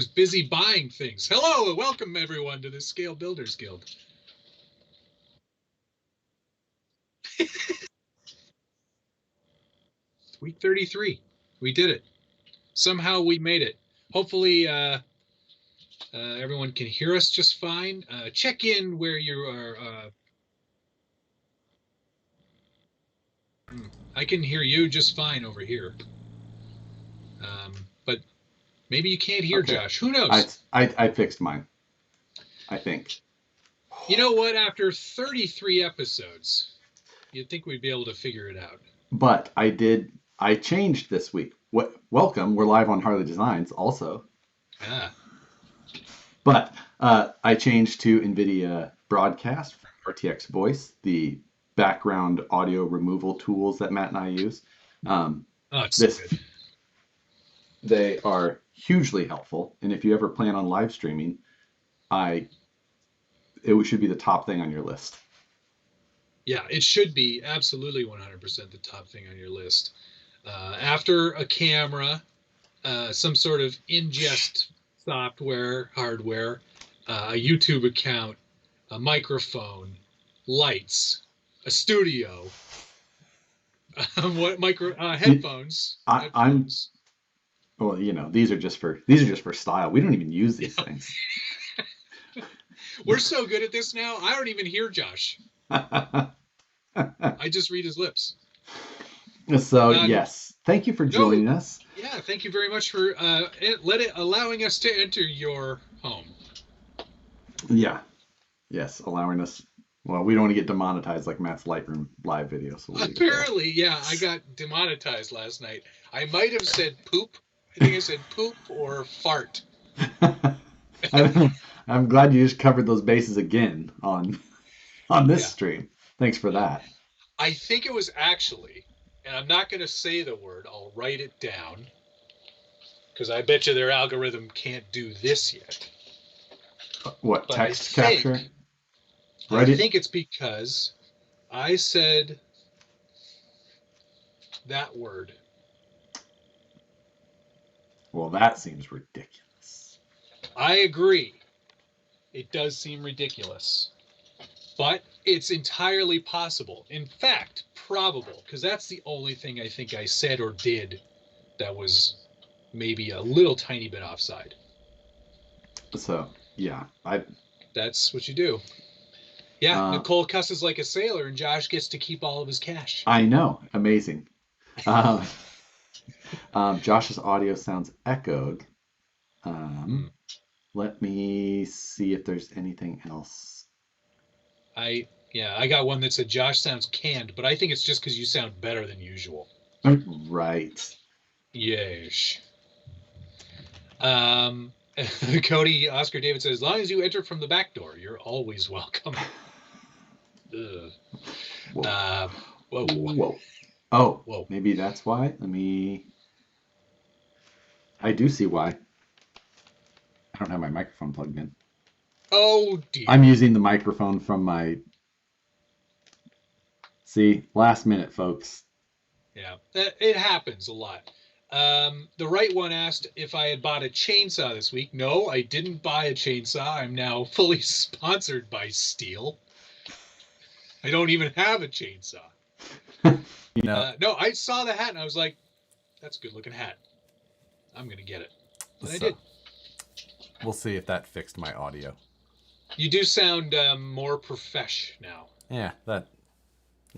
was busy buying things. Hello and welcome everyone to the Scale Builders Guild. Week 33. We did it. Somehow we made it. Hopefully everyone can hear us just fine. Check in where you are. I can hear you just fine over here. But maybe you can't hear Josh. Who knows? I fixed mine, I think. You know what? After 33 episodes, you'd think we'd be able to figure it out. But I changed this week. Welcome. We're live on Harley Designs also. But I changed to NVIDIA Broadcast from RTX Voice, the background audio removal tools that Matt and I use. Good. They are hugely helpful. And if you ever plan on live streaming, it should be the top thing on your list. Yeah, it should be absolutely 100% the top thing on your list. After a camera, some sort of ingest software, hardware, a YouTube account, a microphone, lights, a studio, headphones. Well, these are just for style. We don't even use these things. We're so good at this now. I don't even hear Josh. I just read his lips. So yes, thank you for joining us. Yeah, thank you very much for allowing us to enter your home. Yeah, yes, allowing us. Well, we don't want to get demonetized like Matt's Lightroom live video. So apparently, yeah, I got demonetized last night. I might have said poop. I think I said poop or fart. I'm glad you just covered those bases again on this stream. Thanks for that. I think it was actually, and I'm not going to say the word, I'll write it down, because I bet you their algorithm can't do this yet. What, but text capture? I think it's because I said that word. Well, that seems ridiculous. I agree. It does seem ridiculous. But it's entirely possible. In fact, probable, because that's the only thing I think I said or did that was maybe a little tiny bit offside. So, yeah. That's what you do. Yeah, Nicole cusses like a sailor, and Josh gets to keep all of his cash. I know. Amazing. Josh's audio sounds echoed. Let me see if there's anything else. I got one that said Josh sounds canned, but I think it's just because you sound better than usual. Right. Yes. Cody Oscar David says, as long as you enter from the back door, you're always welcome. Whoa. Whoa. Oh, whoa. Maybe that's why. I do see why. I don't have my microphone plugged in. Oh, dear. I'm using the microphone from my... See, last minute, folks. Yeah, it happens a lot. The right one asked if I had bought a chainsaw this week. No, I didn't buy a chainsaw. I'm now fully sponsored by Steel. I don't even have a chainsaw. No, I saw the hat and I was like, that's a good looking hat. I'm going to get it. And I did. We'll see if that fixed my audio. You do sound more profesh now. Yeah, that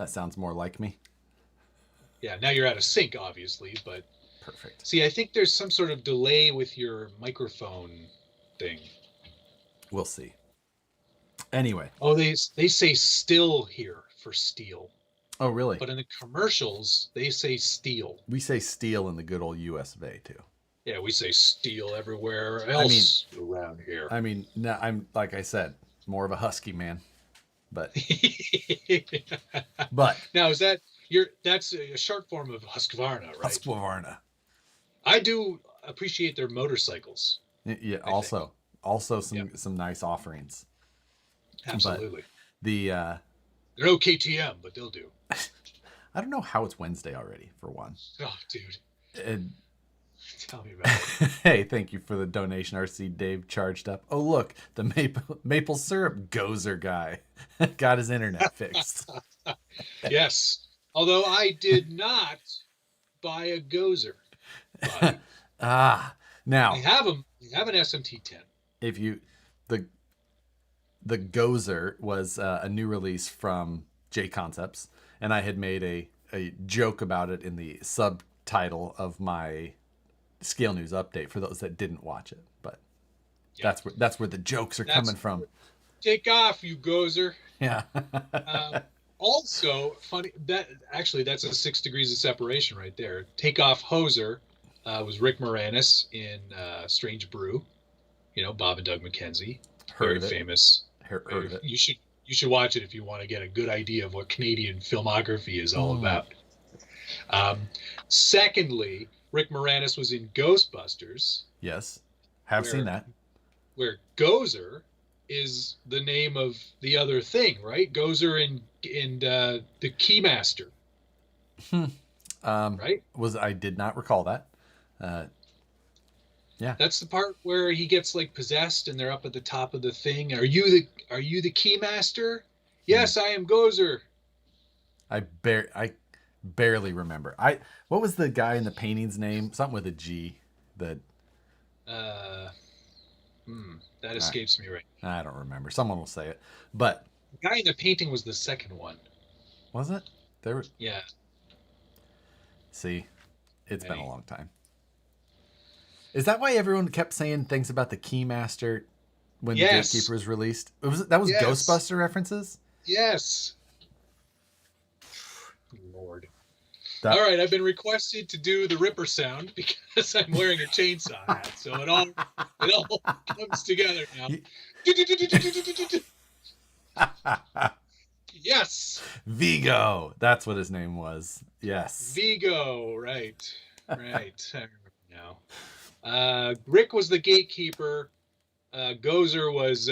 sounds more like me. Yeah, now you're out of sync, obviously, but... Perfect. See, I think there's some sort of delay with your microphone thing. We'll see. Anyway. Oh, they say still here for steel. Oh, really? But in the commercials, they say steel. We say steel in the good old US of A, too. Yeah, we say steel everywhere else around here. I mean, now I'm, like I said, more of a husky man. But now that's a short form of Husqvarna, right? Husqvarna. I do appreciate their motorcycles. Yeah, also some nice offerings. Absolutely. But they're no KTM, but they'll do. I don't know how it's Wednesday already, for one. Oh, dude. Tell me about it. Hey, thank you for the donation, RC Dave charged up. Oh, look, the maple syrup gozer guy got his internet fixed. Yes. Although I did not buy a Gozer, buddy. I Now, have them. I have an SMT10. if you, the the gozer was a new release from J Concepts, and I had made a joke about it in the subtitle of my Scale News update for those that didn't watch it. But Yeah. that's where the jokes are coming from. Take off, you Gozer. Yeah. Also, funny that's a 6 degrees of separation right there. Takeoff Hoser was Rick Moranis in Strange Brew. You know, Bob and Doug McKenzie, very famous. Heard of it. You should watch it if you want to get a good idea of what Canadian filmography is all about. Secondly, Rick Moranis was in Ghostbusters. Yes, have seen that. Where Gozer is the name of the other thing, right? Gozer and the Keymaster. Right? I did not recall that. Yeah. That's the part where he gets like possessed and they're up at the top of the thing. Are you the Keymaster? Yes, I am Gozer. I barely remember. What was the guy in the painting's name? Something with a G. That escapes me right now. I don't remember. Someone will say it. But the guy in the painting was the second one. Was it? Yeah. See, it's been a long time. Is that why everyone kept saying things about the Keymaster when the Gatekeeper was released? That was Ghostbuster references? Yes. Lord. All right, I've been requested to do the Ripper sound because I'm wearing a chainsaw hat, so it all comes together now. Yes. Vigo. That's what his name was. Yes. Vigo. Right. I remember now. Rick was the Gatekeeper. Gozer was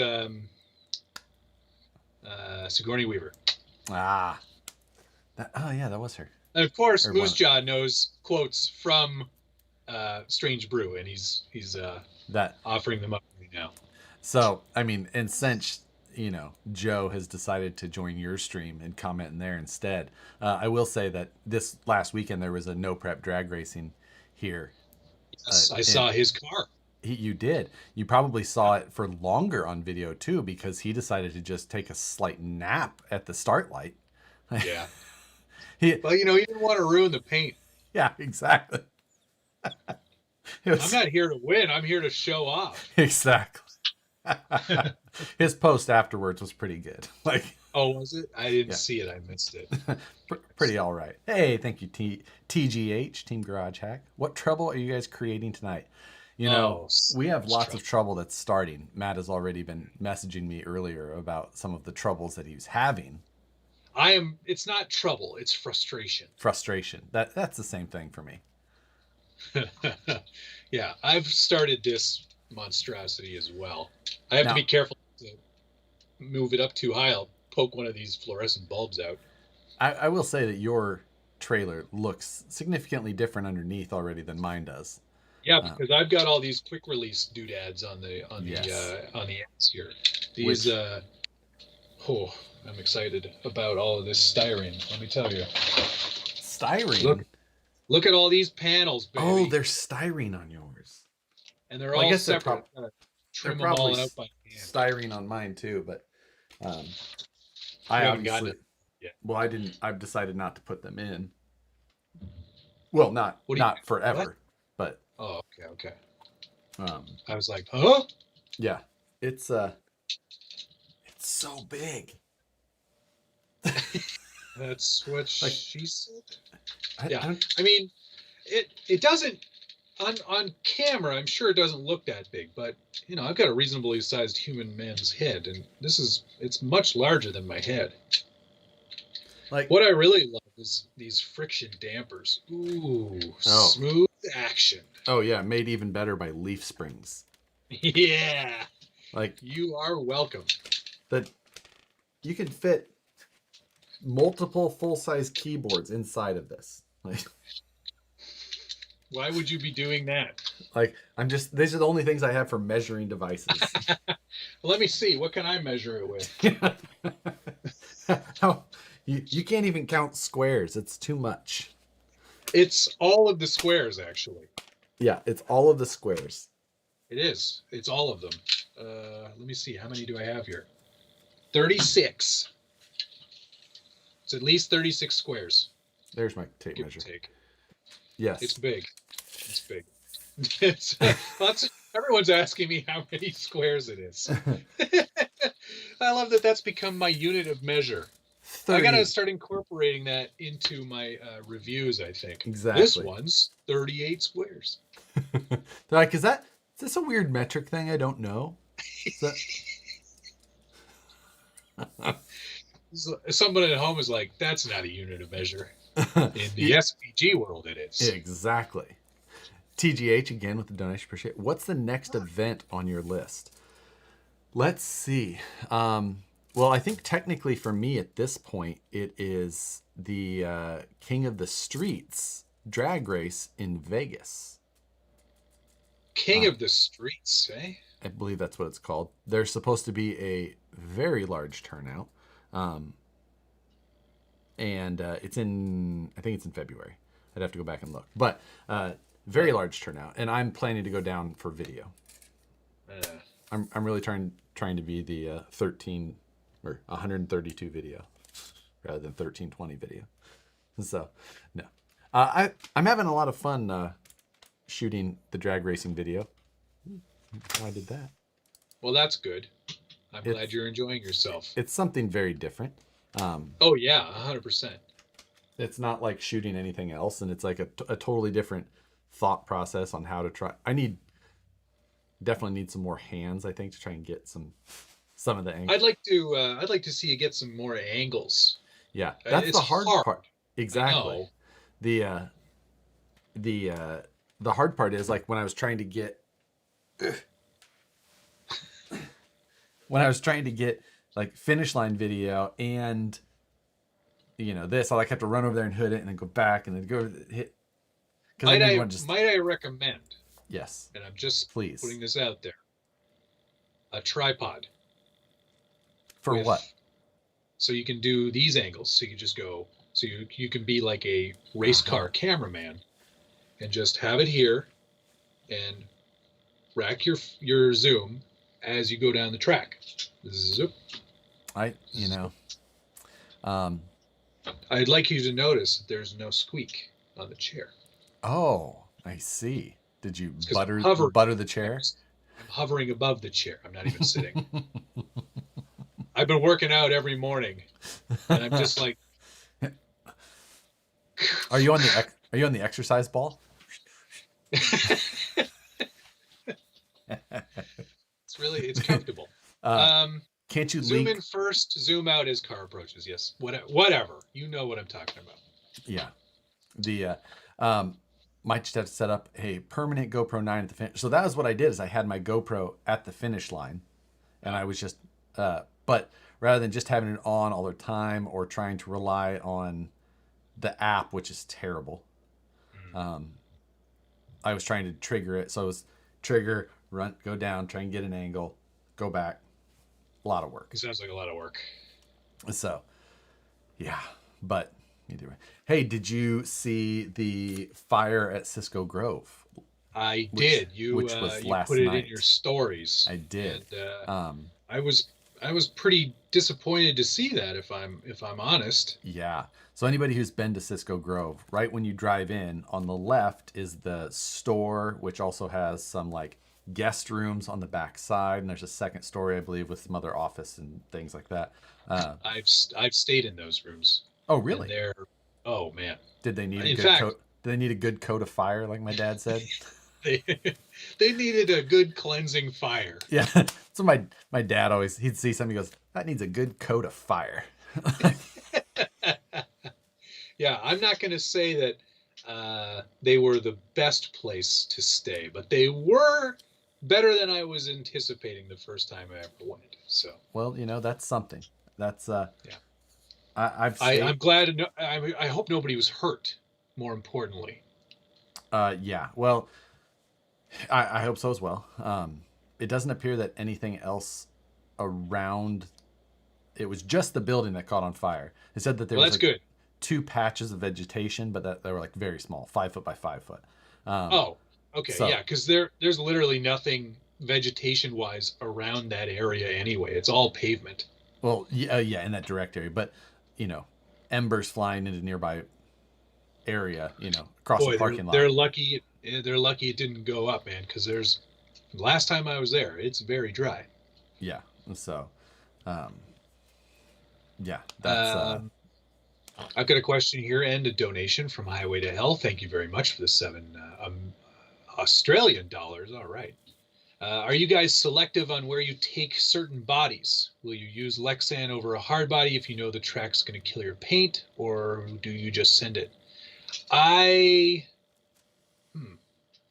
Sigourney Weaver. That was her. And of course, Moosejaw knows quotes from Strange Brew, and he's offering them up right now. So, I mean, and since Joe has decided to join your stream and comment in there instead, I will say that this last weekend there was a no prep drag racing here. Yes, I saw his car. You did. You probably saw it for longer on video too, because he decided to just take a slight nap at the start light. Yeah. Well, you didn't want to ruin the paint. Yeah, exactly. I'm not here to win. I'm here to show off. Exactly. His post afterwards was pretty good. Oh, was it? I didn't see it. I missed it. Pretty all right. Hey, thank you, TGH, Team Garage Hack. What trouble are you guys creating tonight? We have lots of trouble that's starting. Matt has already been messaging me earlier about some of the troubles that he's having. It's not trouble, it's frustration. Frustration. That's the same thing for me. Yeah, I've started this monstrosity as well. I have to be careful to move it up too high. I'll poke one of these fluorescent bulbs out. I will say that your trailer looks significantly different underneath already than mine does. Yeah, because I've got all these quick release doodads on the ends here. These I'm excited about all of this styrene, let me tell you. Styrene? Look at all these panels, baby. Oh, there's styrene on yours. And they're all separate. They're probably out by hand. Styrene on mine too, but I obviously I've decided not to put them in. Well, not forever, but oh, okay. I was like, huh? Yeah. It's so big. That's what she said. I mean, it doesn't on camera. I'm sure it doesn't look that big, but I've got a reasonably sized human man's head, and it's much larger than my head. What I really love is these friction dampers. Ooh, smooth action. Oh yeah, made even better by Leaf Springs. Yeah. You are welcome. That you can fit multiple full-size keyboards inside of this. Why would you be doing that? Like, these are the only things I have for measuring devices. Let me see. What can I measure it with? How, you can't even count squares. It's too much. It's all of the squares, actually. Yeah, it's all of the squares. It is. It's all of them. Let me see. How many do I have here? 36. It's at least 36 squares. There's my tape Give or measure. take. Yes. It's big. It's big. Everyone's asking me how many squares it is. I love that that's become my unit of measure. 30. I gotta start incorporating that into my reviews, I think. Exactly. This one's 38 squares. They're like, is this a weird metric thing? I don't know. Someone at home is like, that's not a unit of measure. In the SBG world, it is. Exactly. TGH again with the donation. Appreciate it. What's the next event on your list? Let's see. Well, I think technically for me at this point, it is the King of the Streets drag race in Vegas. King of the Streets, eh? I believe that's what it's called. There's supposed to be a very large turnout. And I think it's in February. I'd have to go back and look. But very large turnout. And I'm planning to go down for video. I'm really trying to be the 13 or 132 video rather than 1320 video. So, no. I'm having a lot of fun shooting the drag racing video. I did that. Well, that's good. I'm glad you're enjoying yourself. It's something very different. Oh, yeah, 100%. It's not like shooting anything else, and it's like a totally different thought process on how to try. Definitely need some more hands, I think, to try and get some of the angles. I'd like to see you get some more angles. Yeah, that's the hard part. Exactly. The hard part is like when I was trying to get like finish line video and this, I like have to run over there and hit it and then go back and then go hit. Might I recommend? Yes. And I'm just please putting this out there. A tripod. For what? So you can do these angles. So you can just go. So you can be like a race car cameraman, and just have it here, and rack your zoom as you go down the track. Zoop. I'd like you to notice that there's no squeak on the chair. Oh, I see. Did you butter the chair? I'm hovering above the chair. I'm not even sitting. I've been working out every morning, and I'm just like. Are you on the exercise ball? It's comfortable. Can't you zoom in first, zoom out as car approaches? Yes, whatever. You know what I'm talking about. Yeah, might just have to set up a permanent GoPro 9 at the finish. So that was what I did. Is I had my GoPro at the finish line, and I was just, but rather than just having it on all the time or trying to rely on the app, which is terrible, I was trying to trigger it. So it was trigger, run, go down, try and get an angle, go back. A lot of work. It sounds like a lot of work. So, yeah, but either way. Hey, did you see the fire at Cisco Grove? I did. Which was last night. You put it in your stories. I did. And, I was pretty disappointed to see that, if I'm honest. Yeah. So anybody who's been to Cisco Grove, right when you drive in, on the left is the store, which also has some like guest rooms on the back side, and there's a second story, I believe, with some other office and things like that. I've stayed in those rooms. Oh, really? Oh man. Did they need Did they need a good coat of fire, like my dad said? they needed a good cleansing fire. Yeah. So my dad he'd see something, he goes, that needs a good coat of fire. Yeah, I'm not going to say that they were the best place to stay, but they were better than I was anticipating the first time I ever went. So, well, that's something. That's yeah. I'm glad. I hope nobody was hurt. More importantly, Yeah. Well, I hope so as well. It doesn't appear that anything else around. It was just the building that caught on fire. It said that there Well, was that's like good. 2 patches of vegetation, but that they were like very small, 5 foot by 5 foot. Oh, okay, So yeah, because there's literally nothing vegetation wise around that area anyway. It's all pavement. well, yeah, in that direct area, but you know, embers flying into nearby area, across a Boy, parking lot. they're lucky. They're lucky it didn't go up, man. Because there's last time I was there, it's very dry. Yeah. So, um, yeah, that's Um, I've got a question here and a donation from Highway to Hell. Thank you very much for the 7 Australian dollars. All right. Are you guys selective on where you take certain bodies? Will you use Lexan over a hard body if you know the track's going to kill your paint, or do you just send it? I, hmm,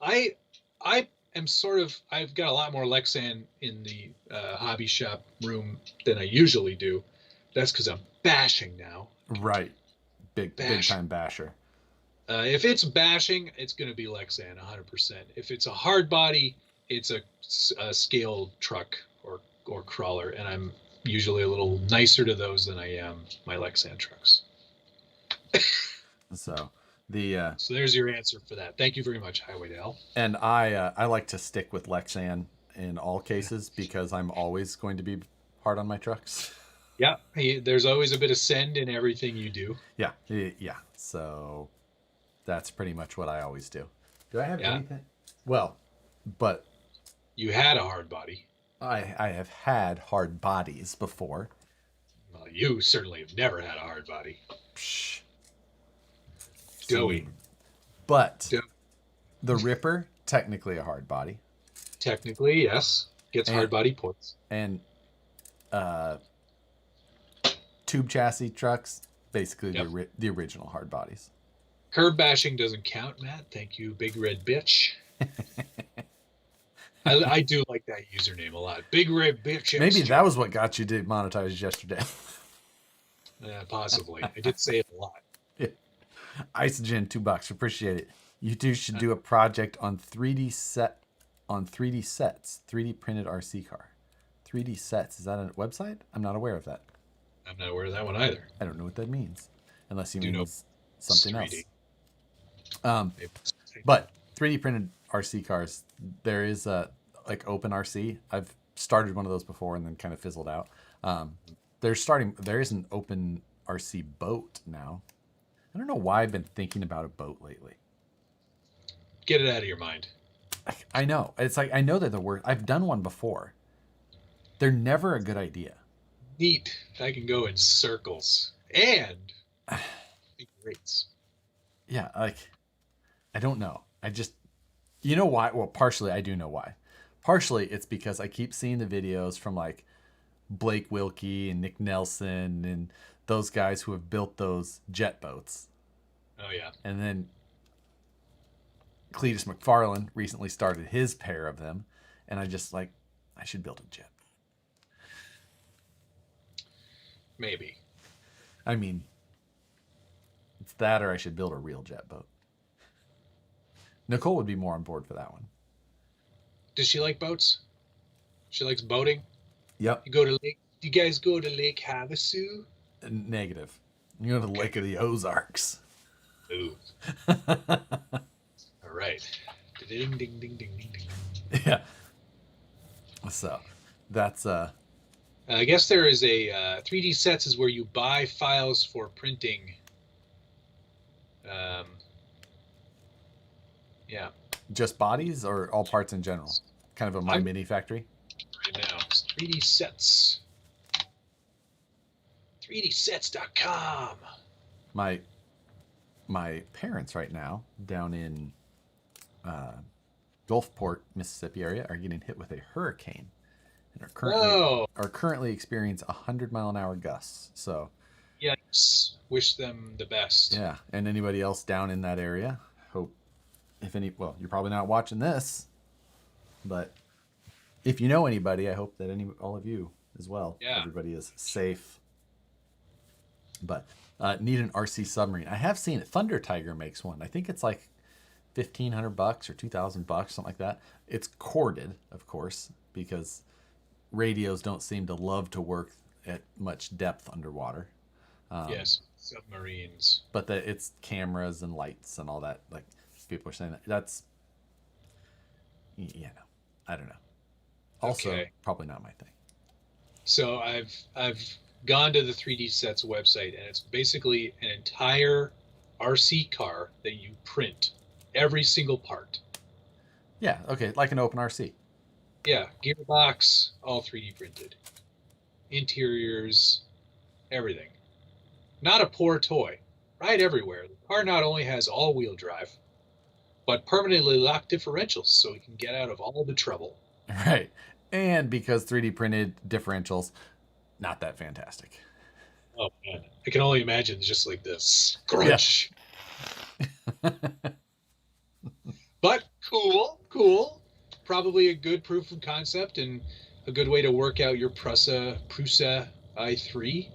I, I am sort of. I've got a lot more Lexan in the hobby shop room than I usually do. That's because I'm bashing now. right. Big Bash. time basher. If it's bashing, it's going to be Lexan 100%. If it's a hard body, it's a scale truck or crawler, and I'm usually a little nicer to those than I am my Lexan trucks. So the So there's your answer for that. Thank you very much, Highway to Hell. and I like to stick with Lexan in all cases because I'm always going to be hard on my trucks. Yeah, there's always a bit of send in everything you do. Yeah. So that's pretty much what I always do. Do I have anything? Well, but You had a hard body. I have had hard bodies before. Well, you certainly have never had a hard body. Psh. Doughy. But the Ripper, technically a hard body. Technically, yes. Gets hard body points. And tube chassis trucks, basically the original hard bodies. Curb bashing doesn't count, Matt. Thank you, big red bitch. I do like that username a lot. Big red bitch. Maybe that was what got you demonetized yesterday. Possibly. I did say it a lot. Yeah. Isogen, $2. Appreciate it. You two should do a project on 3D sets, 3D printed RC car. 3D sets. Is that a website? I'm not aware of that. I'm not aware of that one either. I don't know what that means, unless you Do mean know something 3D. else. But 3D printed RC cars, there is a like Open RC. I've started one of those before and then kind of fizzled out. There is an Open RC boat now. I don't know why I've been thinking about a boat lately. Get it out of your mind. I know. It's like I know they're the worst. I've done one before. They're never a good idea. Neat. I can go in circles and big rates. Yeah, like I don't know. I just you know why? Well, partially I do know why. Partially it's because I keep seeing the videos from like Blake Wilkie and Nick Nelson and those guys who have built those jet boats. Oh yeah. And then Cletus McFarlane recently started his pair of them, and I just like I should build a jet. Maybe. I mean, it's that or I should build a real jet boat. Nicole would be more on board for that one. Does she like boats? She likes boating? Yep. You go to Lake. You guys go to Lake Havasu? Negative. You go to the Lake of the Ozarks. Ooh. All right. Ding ding ding ding ding ding. Yeah. So, that's I guess there is a 3D sets is where you buy files for printing. Yeah. just bodies or all parts in general. Kind of a My Mini factory. Right now, it's 3D sets. 3dsets.com. My parents right now down in Gulfport, Mississippi area are getting hit with a hurricane and are currently experiencing 100-mile-an-hour gusts. So, yes, wish them the best. Yeah, and anybody else down in that area, hope well, you're probably not watching this, but if you know anybody, I hope that all of you as well. Yeah. Everybody is safe. But need an RC submarine. I have seen it. Thunder Tiger makes one. I think it's like $1,500 or $2,000, something like that. It's corded, of course, because radios don't seem to love to work at much depth underwater. Yes, submarines. But it's cameras and lights and all that. Like people are saying that's, I don't know. Also, Okay. probably not my thing. So I've gone to the 3D Sets website, and it's basically an entire RC car that you print every single part. Yeah, okay, like an open RC. Yeah, gearbox, all 3D printed. Interiors, everything. Not a poor toy. Right everywhere. The car not only has all-wheel drive, but permanently locked differentials, so we can get out of all the trouble. Right. And because 3D printed differentials, not that fantastic. Oh man, I can only imagine just like this crunch. Yeah. But cool. Probably a good proof of concept and a good way to work out your Prusa i3.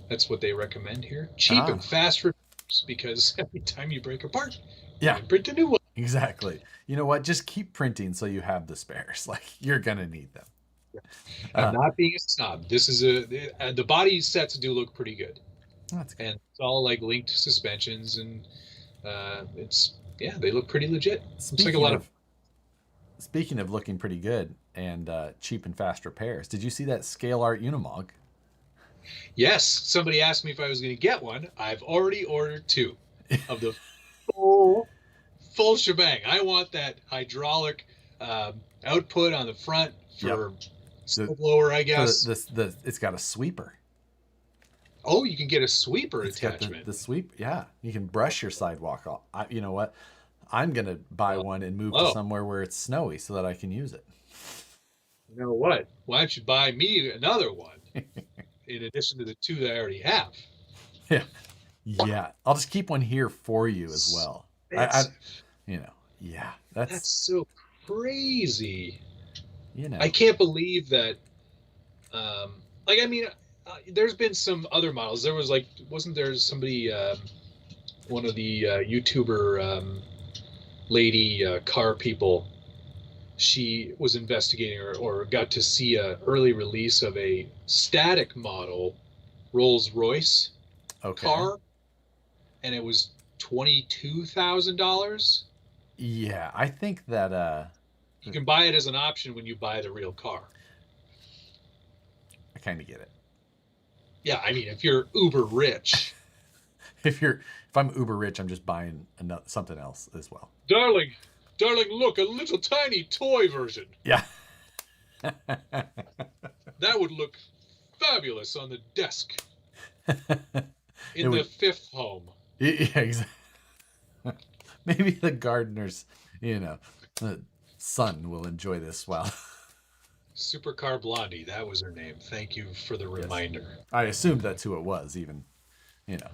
That's what they recommend here. Cheap and fast repairs, because every time you break a part, you can print a new one. Exactly. You know what? Just keep printing so you have the spares. Like, you're gonna need them. I'm not being a snob. This is the body sets do look pretty good. That's good. And it's all like linked suspensions, and they look pretty legit. Speaking of looking pretty good and cheap and fast repairs, did you see that Scale Art Unimog? Yes, somebody asked me if I was going to get one. I've already ordered 2 of the full shebang. I want that hydraulic output on the front for snow blower, I guess. It's got a sweeper. Oh, you can get a sweeper attachment. Got the sweep, yeah. You can brush your sidewalk off. You know what? I'm going to buy one and move to somewhere where it's snowy so that I can use it. You know what? Why don't you buy me another one in addition to the 2 that I already have? Yeah. I'll just keep one here for you as well. That's so crazy. You know, I can't believe that. There's been some other models. There was wasn't there somebody, one of the YouTuber lady car people? She was investigating or got to see an early release of a static model Rolls-Royce car, and it was $22,000. Yeah, I think that you can buy it as an option when you buy the real car. I kind of get it. Yeah, I mean, if you're uber rich. If I'm uber rich, I'm just buying something else as well. Darling, look, a little tiny toy version. Yeah. That would look fabulous on the desk in the 5th home. Yeah, exactly. Maybe the gardener's, son will enjoy this while. Supercar Blondie, that was her name. Thank you for the reminder. I assumed that's who it was, even, Yeah.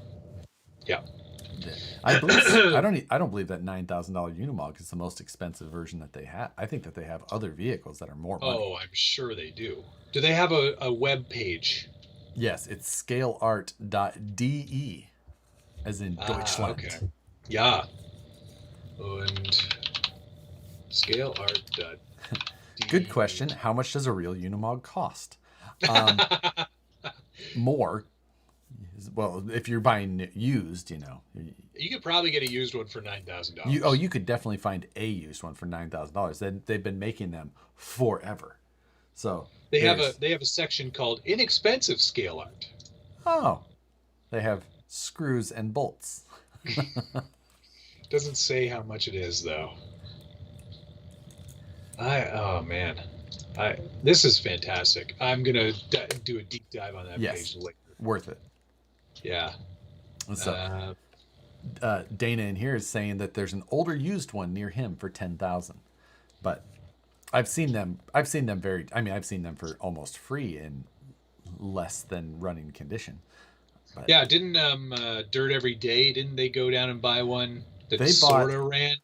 I don't believe that $9,000 Unimog is the most expensive version that they have. I think that they have other vehicles that are more money. Oh, I'm sure they do. Do they have a web page? Yes, it's scaleart.de, as in Deutschland. Okay. Yeah. And scaleart.de. Good question. How much does a real Unimog cost? More. Well, if you're buying used, you could probably get a used one for $9,000. You could definitely find a used one for $9,000. They've been making them forever. So they have a section called inexpensive scale art. Oh, they have screws and bolts. Doesn't say how much it is though. This is fantastic. I'm gonna do a deep dive on that page later. Worth it. Yeah. So, Dana in here is saying that there's an older used one near him for $10,000, but I've seen them I've seen them for almost free in less than running condition. But yeah, didn't Dirt Every Day, didn't they go down and buy one that sort of ran?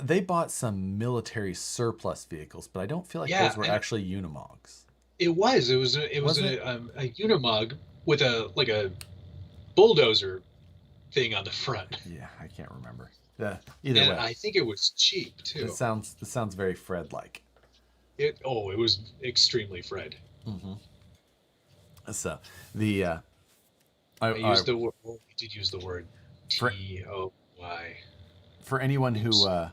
They bought some military surplus vehicles, but I don't feel like those were actually Unimogs. It was a Unimog with a bulldozer thing on the front. Yeah, I can't remember. Either And way, I think it was cheap too. this sounds very Fred-like. It was extremely Fred. Mm-hmm. So the I used the word. Oh, I did use the word for TOY. for anyone who Oops.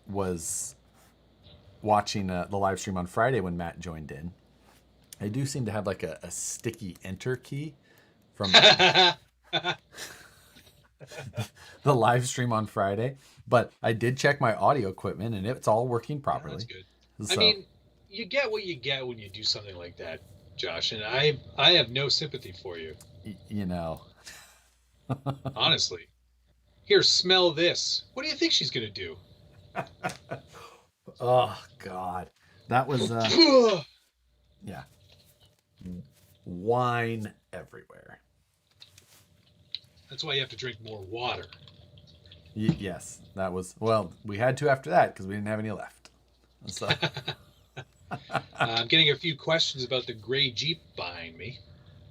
was watching the live stream on Friday when Matt joined in, I do seem to have like a sticky enter key from the live stream on Friday, but I did check my audio equipment and it's all working Yeah, that's properly. good. I So, mean, you get what you get when you do something like that, Josh, and I have no sympathy for you, you know, honestly. Here, smell this. What do you think she's gonna do? oh God, that was yeah, wine everywhere. That's why you have to drink more water. Yes, that was well. We had to after that because we didn't have any left. So, I'm getting a few questions about the gray Jeep behind me.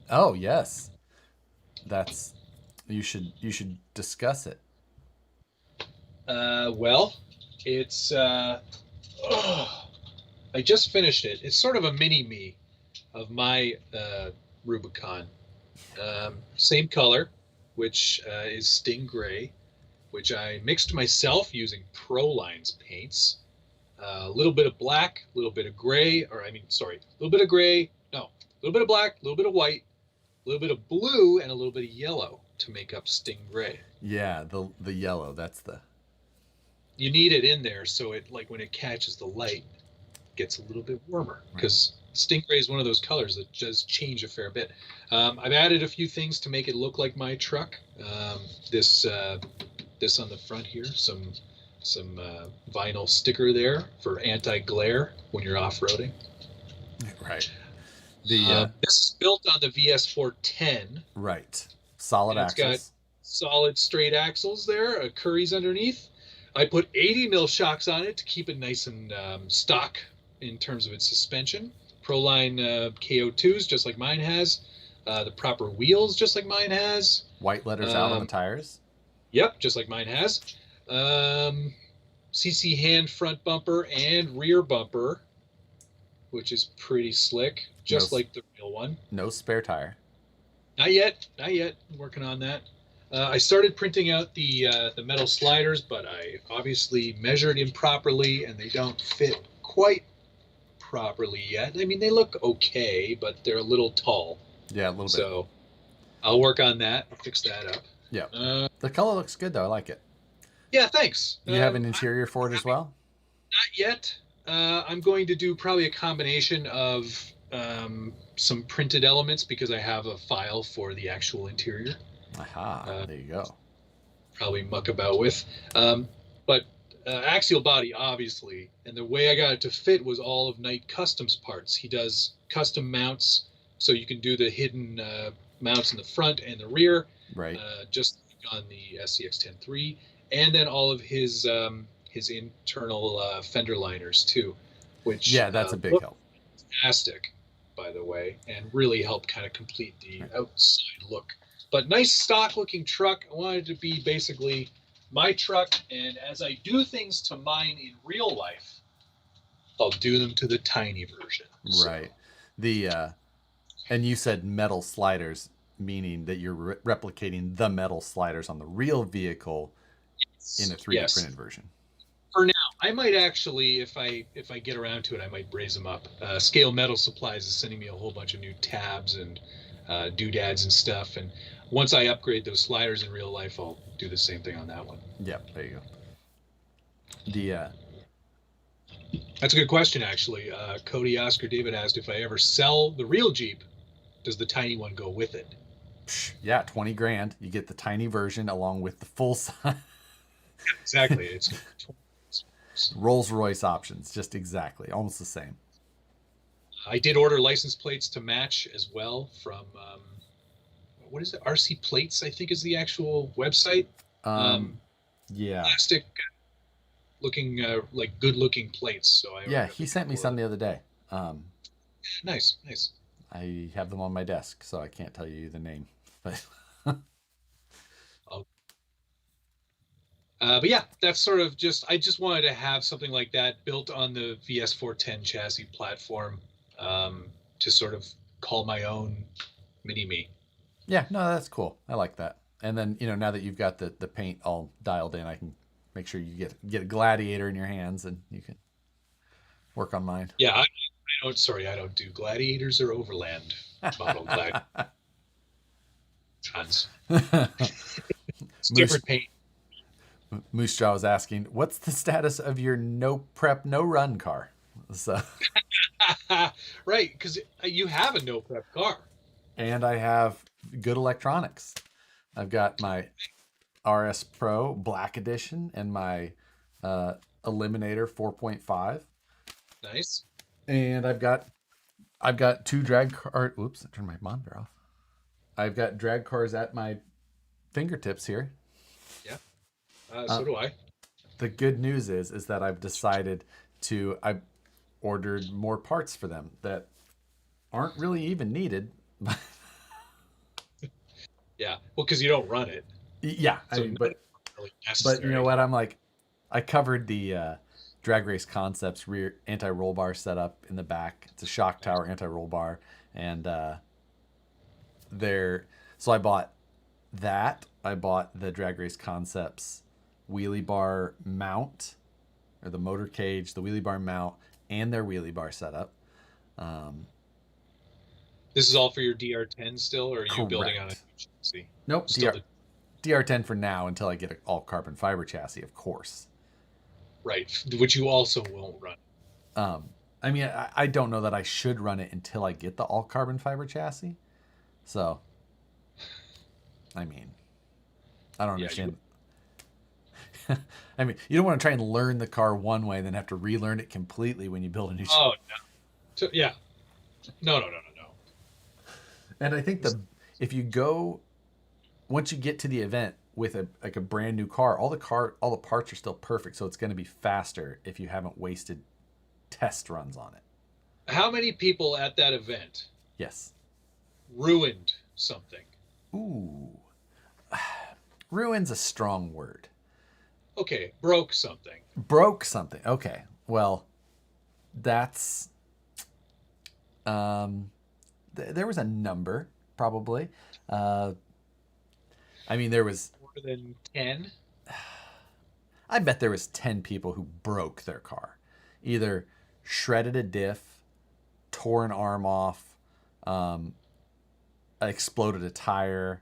oh yes, that's you should discuss it. Well, it's oh, I just finished it. It's sort of a mini me of my Rubicon. Same color, which is Sting Gray, which I mixed myself using Proline's paints. A little bit of black, a little bit of gray, or I mean, sorry, a little bit of gray, no, a little bit of black, a little bit of white, a little bit of blue, and a little bit of yellow to make up Sting Gray. Yeah, the yellow. That's the You need it in there so it, like, when it catches the light, it gets a little bit warmer because Stingray is one of those colors that does change a fair bit. I've added a few things to make it look like my truck. This this on the front here, some vinyl sticker there for anti-glare when you're off-roading. right. The This is built on the VS410. right solid And it's got axles. solid straight axles there, Curry's underneath. I put 80 mil shocks on it to keep it nice and stock in terms of its suspension. Proline KO2s, just like mine has. The proper wheels, just like mine has. White letters out on the tires. Yep, just like mine has. CC hand front bumper and rear bumper, which is pretty slick, just like the real one. No spare tire. Not yet. I'm working on that. I started printing out the metal sliders, but I obviously measured improperly, and they don't fit quite properly yet. I mean, they look okay, but they're a little tall. Yeah, a little bit. So I'll work on that. I'll fix that up. Yeah. The color looks good, though. I like it. Yeah, thanks. You have an interior for it as well? Not yet. I'm going to do probably a combination of some printed elements because I have a file for the actual interior. Aha, there you go. Probably muck about with. But axial body, obviously. And the way I got it to fit was all of Knight Customs parts. He does custom mounts, so you can do the hidden mounts in the front and the rear. Right. Just like on the SCX 10.3. And then all of his internal fender liners, too. Which, yeah, that's a big help. Fantastic, by the way, and really helped kind of complete the outside look. But nice stock looking truck. I wanted to be basically my truck, and as I do things to mine in real life, I'll do them to the tiny version. Right. And you said metal sliders, meaning that you're replicating the metal sliders on the real vehicle in a 3D printed version. For now, I might actually, if I get around to it, I might raise them up. Scale Metal Supplies is sending me a whole bunch of new tabs and doodads and stuff, and once I upgrade those sliders in real life, I'll do the same thing on that one. Yeah, there you go. That's a good question, actually. Cody Oscar David asked if I ever sell the real Jeep, does the tiny one go with it? Yeah, 20 grand. You get the tiny version along with the full size. Exactly. It's Rolls Royce options, just exactly, almost the same. I did order license plates to match as well from what is it? RC Plates, I think, is the actual website. Yeah. Plastic looking, like good looking plates. So he sent me some the other day. Nice. I have them on my desk, so I can't tell you the name. But But yeah, that's sort of I just wanted to have something like that built on the VS410 chassis platform, to sort of call my own mini-me. Yeah, no, that's cool. I like that. And then, now that you've got the paint all dialed in, I can make sure you get a gladiator in your hands and you can work on mine. Yeah, I don't. Sorry, I don't do gladiators or overland model glad tons. It's Moose, different paint. Moose Jaw was asking, what's the status of your no prep, no run car? So, Right, because you have a no prep car. and I have good electronics. I've got my RS Pro Black Edition and my Eliminator 4.5. Nice. And I've got two drag car. Oops, I turned my monitor off. I've got drag cars at my fingertips here. Yeah. So do I. The good news is that I've decided I ordered more parts for them that aren't really even needed. Yeah. Well, because you don't run it. Yeah, So but really you know what? I'm like, I covered the Drag Race Concepts rear anti-roll bar setup in the back. It's a shock tower anti-roll bar, and so I bought that. I bought the Drag Race Concepts wheelie bar mount, or the motor cage, the wheelie bar mount, and their wheelie bar setup. This is all for your DR10 still, or are you building on a Correct. chassis? Nope, DR10 for now until I get an all carbon fiber chassis, of course. Right, which you also won't run. I mean, I don't know that I should run it until I get the all carbon fiber chassis. So, I mean, I don't understand. I mean, you don't want to try and learn the car one way and then have to relearn it completely when you build a new. Oh no. So, yeah. No. And I think if you go, once you get to the event with a brand new car, all the parts are still perfect, so it's going to be faster if you haven't wasted test runs on it. How many people at that event? Yes. Ruined something. Ooh. Ruin's a strong word. Okay, broke something. Broke something. Okay. Well, that's there was a number probably. I mean, there was More than 10. I bet there was 10 people who broke their car, either shredded a diff, tore an arm off, exploded a tire,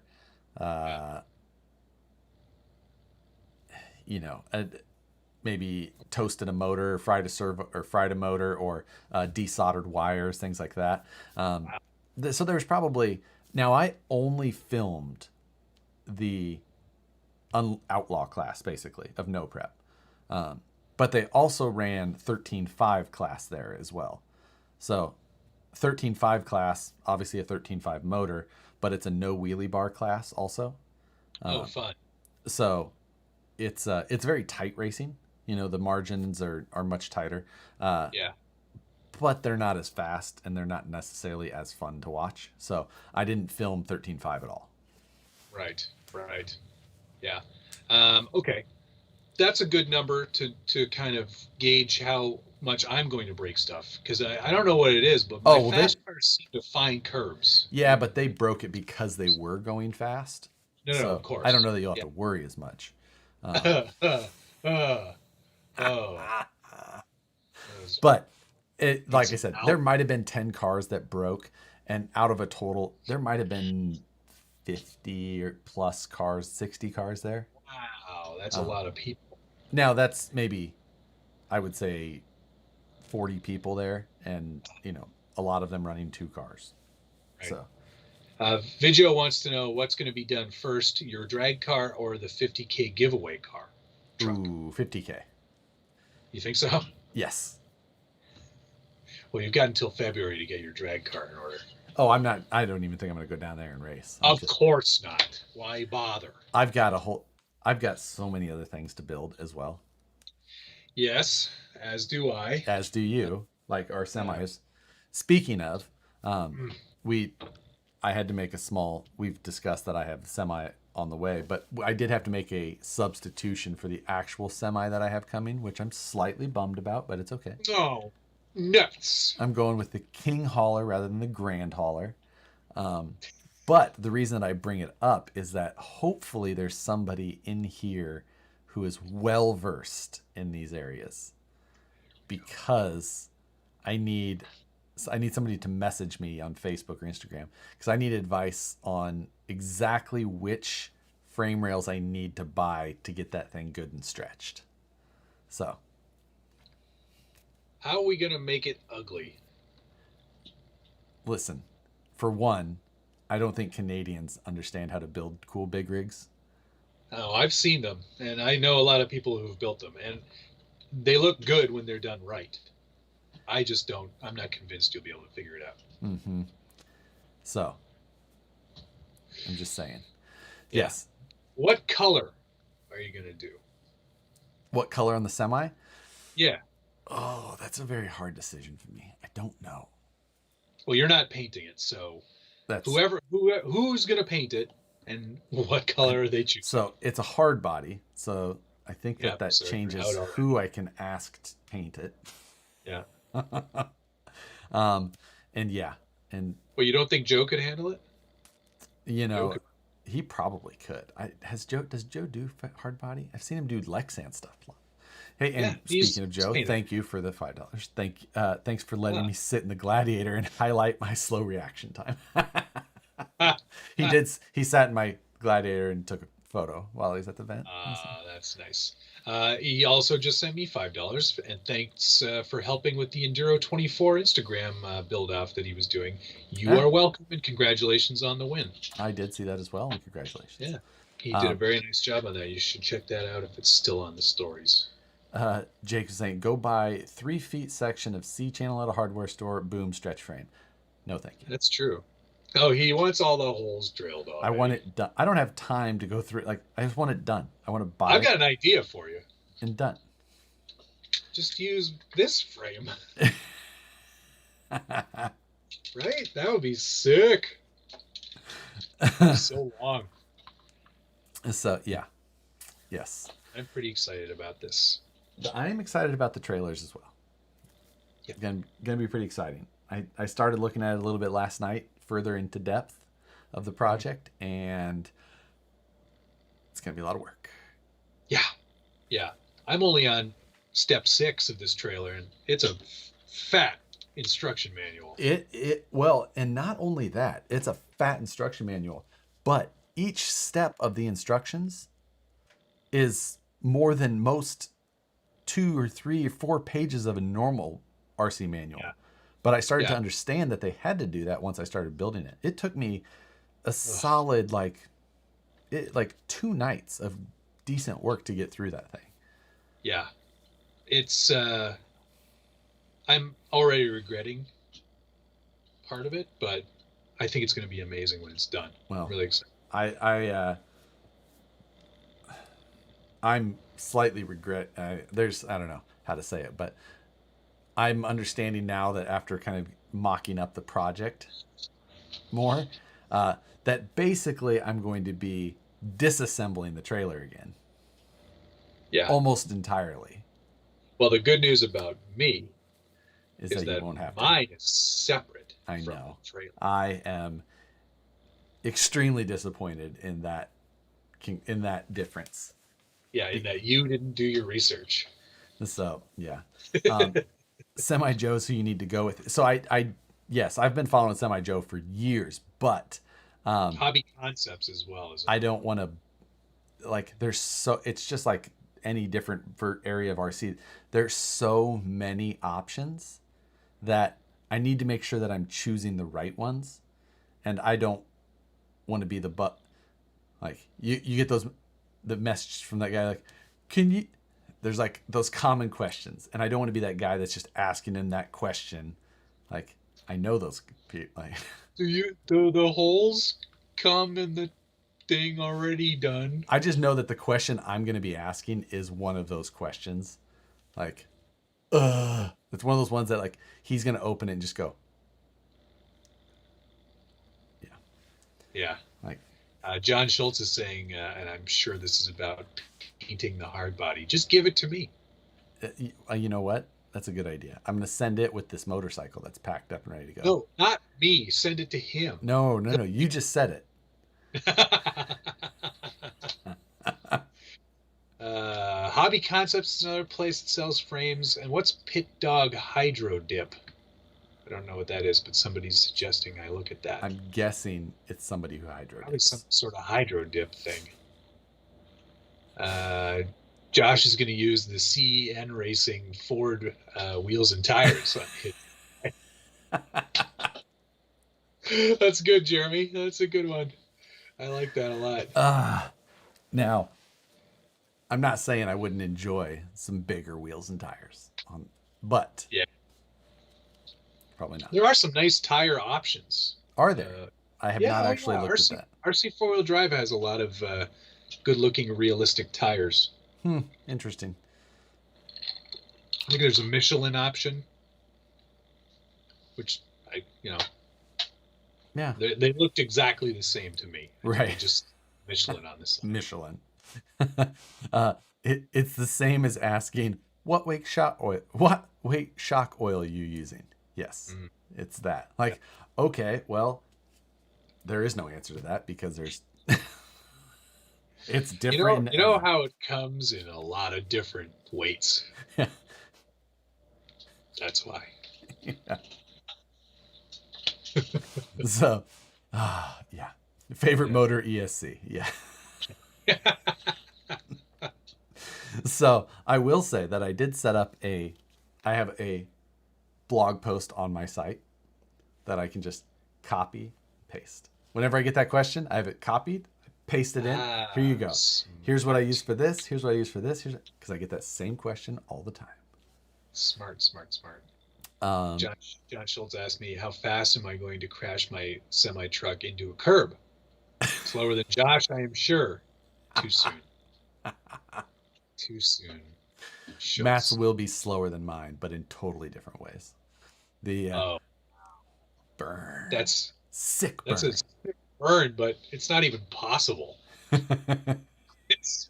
maybe toasted a motor, fried a servo, or fried a motor, or desoldered wires, things like that. So there was probably. Now I only filmed the outlaw class basically of no prep, but they also ran 13.5 class there as well. So 13.5 class, obviously a 13.5 motor, but it's a no wheelie bar class also. Fun. So it's very tight racing. The margins are much tighter. Yeah. But they're not as fast and they're not necessarily as fun to watch. So I didn't film 13.5 at all. Right. Yeah. Okay. That's a good number to kind of gauge how much I'm going to break stuff, because I don't know what it is, but my fast cars seem to find curbs. Yeah, but they broke it because they were going fast. No, of course. I don't know that you'll have to worry as much. But like I said, there might have been 10 cars that broke, and out of a total, there might have been 50 or plus cars, 60 cars there. Wow, that's a lot of people. Now that's maybe, I would say, 40 people there, and a lot of them running 2 cars. Right. So, Vigio wants to know what's going to be done first: your drag car or the 50K giveaway car? Truck. Ooh, 50K. You think so? Yes. Well, you've got until February to get your drag car in order. Oh, I'm not. I don't even think I'm going to go down there and race. Of course not. Why bother? I've got so many other things to build as well. Yes, as do I. As do you, like our semis. Speaking of, I had to make a small. We've discussed that I have on the way. But I did have to make a substitution for the actual semi that I have coming, which I'm slightly bummed about, but it's okay. Oh, nuts. I'm going with the King hauler rather than the Grand hauler. But the reason that I bring it up is that hopefully there's somebody in here who is well versed in these areas, because I need somebody to message me on Facebook or Instagram, because I need advice on exactly which frame rails I need to buy to get that thing good and stretched. So, How are we going to make it ugly? listen, for one, I don't think Canadians understand how to build cool big rigs. Oh, I've seen them, and I know a lot of people who've built them, and they look good when they're done right. I just don't. I'm not convinced you'll be able to figure it out. Mm-hmm. So, I'm just saying. Yeah. Yes. What color are you going to do? What color on the semi? Yeah. Oh, that's a very hard decision for me. I don't know. Well, you're not painting it, so That's who's going to paint it, and what color are they choosing? so it's a hard body. So I think Yeah, that so you're changes out already. who I can ask to paint it. Yeah. And yeah, and Well, you don't think Joe could handle it? you know, Okay. he probably could. Does Joe do hard body? I've seen him do Lexan stuff. Hey, and Yeah, speaking of Joe, painted. thank you for the $5. Thanks for letting Yeah. me sit in the Gladiator and highlight my slow reaction time. Ah, He sat in my Gladiator and took a photo while he was at the event. that's nice. He also just sent me $5, and thanks for helping with the Enduro 24 Instagram build off that he was doing. You Yeah. are welcome, and congratulations on the win. I did see that as well, and congratulations. Yeah, he did a very nice job on that. You should check that out if it's still on the stories. Jake was saying, go buy 3 feet section of C channel at a hardware store. Boom, stretch frame. No, thank you. That's true. Oh, he wants all the holes drilled off. I want it done. I don't have time to go through it. Like, I just want it done. I want to buy I've got it an idea for you. and done. Just use this frame, right? That would be sick. So long. So, yeah. Yes. I'm pretty excited about this. I am excited about the trailers as well. Yeah. Gonna be pretty exciting. I started looking at it a little bit last night, further into depth of the project, and it's gonna be a lot of work. Yeah. I'm only on step 6 of this trailer, and it's a fat instruction manual. Well, and not only that, it's a fat instruction manual, but each step of the instructions is more than most 2 or 3 or 4 pages of a normal RC manual. Yeah. But I started to Yeah. understand that they had to do that once I started building it. It took me a solid like 2 nights of decent work to get through that thing. Yeah. It's I'm already regretting part of it, but I think it's going to be amazing when it's done. Well, I'm really excited. I'm slightly regret. I don't know how to say it, but I'm understanding now that after kind of mocking up the project more, that basically I'm going to be disassembling the trailer again, Yeah. almost entirely. Well, the good news about me Is is that you that won't have to. mine is separate I from know. the trailer. I am extremely disappointed in that difference. Yeah, in that you didn't do your research. So yeah, Semi Joe's who you need to go with. So yes, I've been following Semi Joe for years, but Hobby Concepts as well. I don't want to it's just like any different area of RC. There's so many options that I need to make sure that I'm choosing the right ones, and I don't want to be like you get the message from that guy like, there's like those common questions, and I don't want to be that guy that's just asking him that question. Like, I know those people. Like, do the holes come in the thing already done? I just know that the question I'm going to be asking is one of those questions. Like, it's one of those ones that like he's going to open it and just go, Yeah. like, John Schultz is saying, and I'm sure this is about painting the hard body. Just give it to me. You know what? That's a good idea. I'm going to send it with this motorcycle that's packed up and ready to go. No, not me. Send it to him. No. You just said it. Hobby Concepts is another place that sells frames. And what's Pit Dog Hydro Dip? I don't know what that is, but somebody's suggesting I look at that. I'm guessing it's somebody who hydro Probably dips. some sort of hydro dip thing. Josh is going to use the CN Racing Ford wheels and tires. That's good, Jeremy. That's a good one. I like that a lot. Now, I'm not saying I wouldn't enjoy some bigger wheels and tires, but yeah, probably not. There are some nice tire options. Are there? I have not actually looked at that. RC 4-wheel drive has a lot of good-looking, realistic tires. Interesting. I think there's a Michelin option, which yeah, they looked exactly the same to me. Right. Just Michelin on this side. Michelin. It's the same as asking what weight shock oil are you using? Yes, It's that. Like, okay, well, there is no answer to that because there's it's different. You know how it comes in a lot of different weights. Yeah. That's why. Yeah. So, yeah. Favorite motor ESC. Yeah. So I will say that I did set up I have a blog post on my site that I can just copy, paste. Whenever I get that question, I have it copied, paste it in. Here you go. Here's what I use for this. Here's what I use for this. Because I get that same question all the time. Smart. John Schultz asked me, how fast am I going to crash my semi-truck into a curb? Slower than Josh, I am sure. Too soon. Too soon. Schultz. Matt's will be slower than mine, but in totally different ways. Burn. That's sick burn. That's a sick burn, but it's not even possible. It's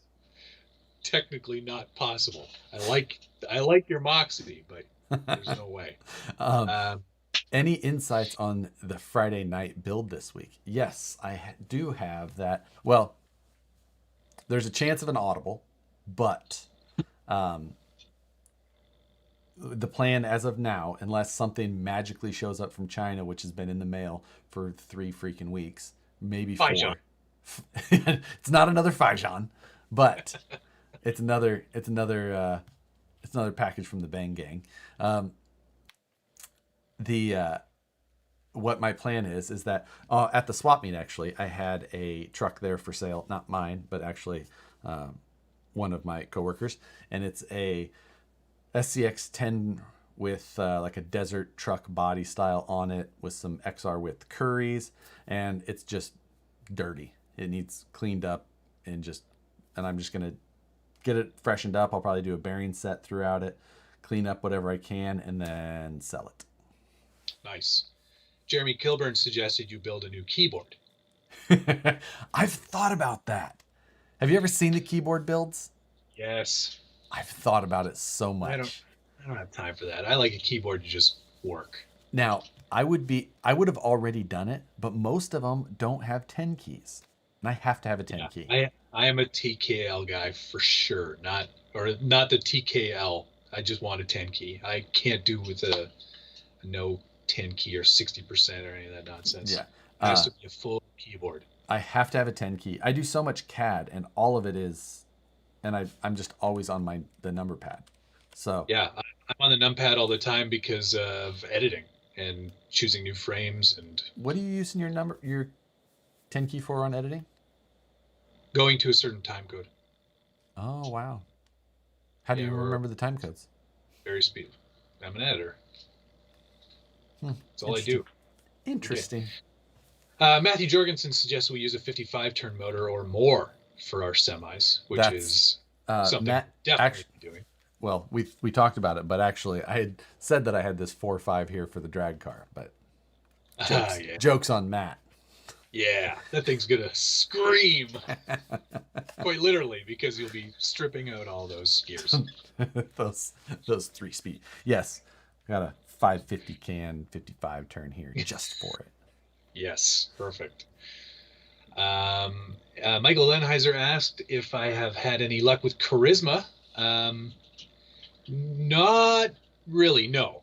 technically not possible. I like your moxie, but there's no way. Any insights on the Friday night build this week? Yes, I do have that. Well, there's a chance of an audible, but the plan as of now, unless something magically shows up from China, which has been in the mail for 3 freaking weeks, maybe 4. It's not another Fijan, but it's another package from the Bang Gang. What my plan is that at the swap meet, actually, I had a truck there for sale, not mine, but actually one of my coworkers, and it's a SCX 10 with like a desert truck body style on it with some XR width Curries, and it's just dirty. It needs cleaned up and I'm just gonna get it freshened up. I'll probably do a bearing set throughout it, clean up whatever I can, and then sell it. Nice. Jeremy Kilburn suggested you build a new keyboard. I've thought about that. Have you ever seen the keyboard builds? Yes. I've thought about it so much. I don't have time for that. I like a keyboard to just work. Now, I would have already done it, but most of them don't have 10 keys. And I have to have a 10 key. I am a TKL guy for sure. Not the TKL. I just want a 10 key. I can't do with a no 10 key or 60% or any of that nonsense. Yeah. It has to be a full keyboard. I have to have a 10 key. I do so much CAD, and all of it is, and I'm just always on the number pad. So yeah, I'm on the numpad all the time because of editing and choosing new frames. And what are you using your 10 key for on editing? Going to a certain time code. Oh wow! How do you remember the time codes? Very speed. I'm an editor. That's all I do. Interesting. Okay. Matthew Jorgensen suggests we use a 55-turn motor or more for our semis, which is something Matt definitely doing. Well, we talked about it, but actually I had said that I had this 4.5 here for the drag car, but jokes on Matt. Yeah, that thing's gonna scream, quite literally, because you'll be stripping out all those gears. those 3-speed. Yes, got a 550 can 55 turn here just for it. Yes, perfect. Michael Lenheiser asked if I have had any luck with charisma. Not really, no.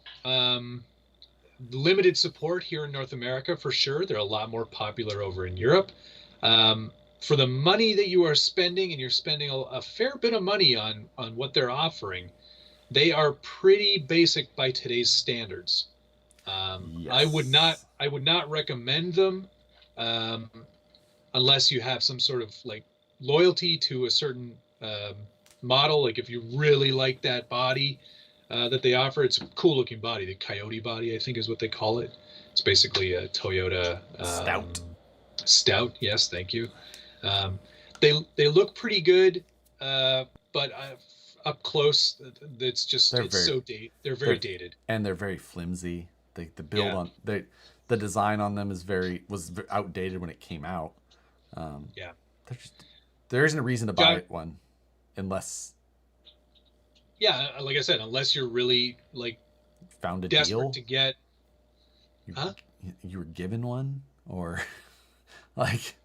Limited support here in North America for sure. They're a lot more popular over in Europe. For the money that you are spending, and you're spending a fair bit of money on what they're offering, they are pretty basic by today's standards. Yes. I would not recommend them um, unless you have some sort of like loyalty to a certain model. Like if you really like that body that they offer, it's a cool looking body. The Coyote body, I think, is what they call it. It's basically a Toyota Stout. Stout. Yes, thank you. Um, they look pretty good, but up close, it's just so dated. They're very dated, and they're very flimsy. The build Yeah. on the design on them was outdated when it came out. Yeah. There isn't a reason to buy John- one unless Yeah, like I said, unless you're really like found a desperate deal. to get. You, Huh? you were given one, or like.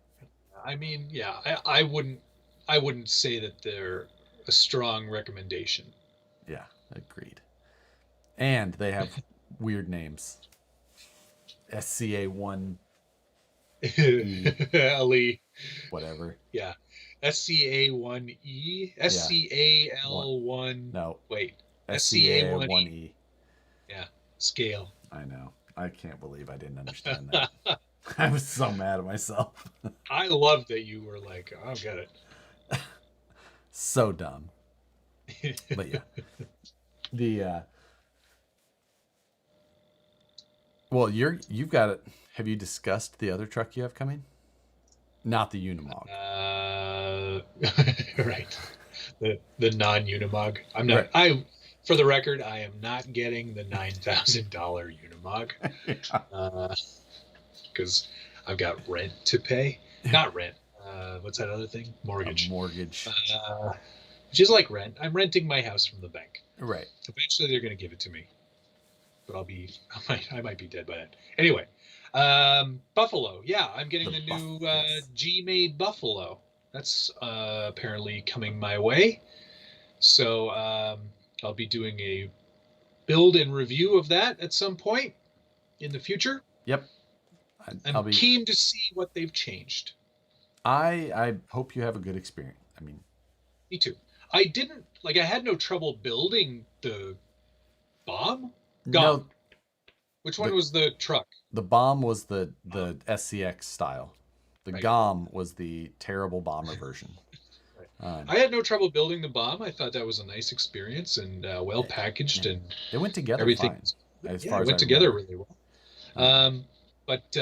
I mean, yeah, I wouldn't say that they're a strong recommendation. Yeah, agreed. And they have weird names. SCA1 LE. whatever. Yeah. SCA1E. SCAL1. No. Wait. SCA1E. Yeah. Scale. I know. I can't believe I didn't understand that. I was so mad at myself. I love that you were like, oh, I get it. So dumb. But yeah. Well, you've got it. Have you discussed the other truck you have coming? Not the Unimog. Right. The non-Unimog. I'm not. Right. For the record, I am not getting the $9,000 Unimog because I've got rent to pay. Not rent. What's that other thing? Mortgage. A mortgage. Which is like rent. I'm renting my house from the bank. Right. Eventually, they're going to give it to me, but I might be dead by then. Anyway, Buffalo. Yeah, I'm getting the new G-made Buffalo. That's apparently coming my way. So I'll be doing a build and review of that at some point in the future. Yep. I'm keen to see what they've changed. I hope you have a good experience. I mean, me too. I had no trouble building the bomb. No. Which one was the truck? The bomb was the SCX style. The GOM was the terrible bomber version. I had no trouble building the bomb. I thought that was a nice experience and well packaged, and it went together everything fine. It went together really well. But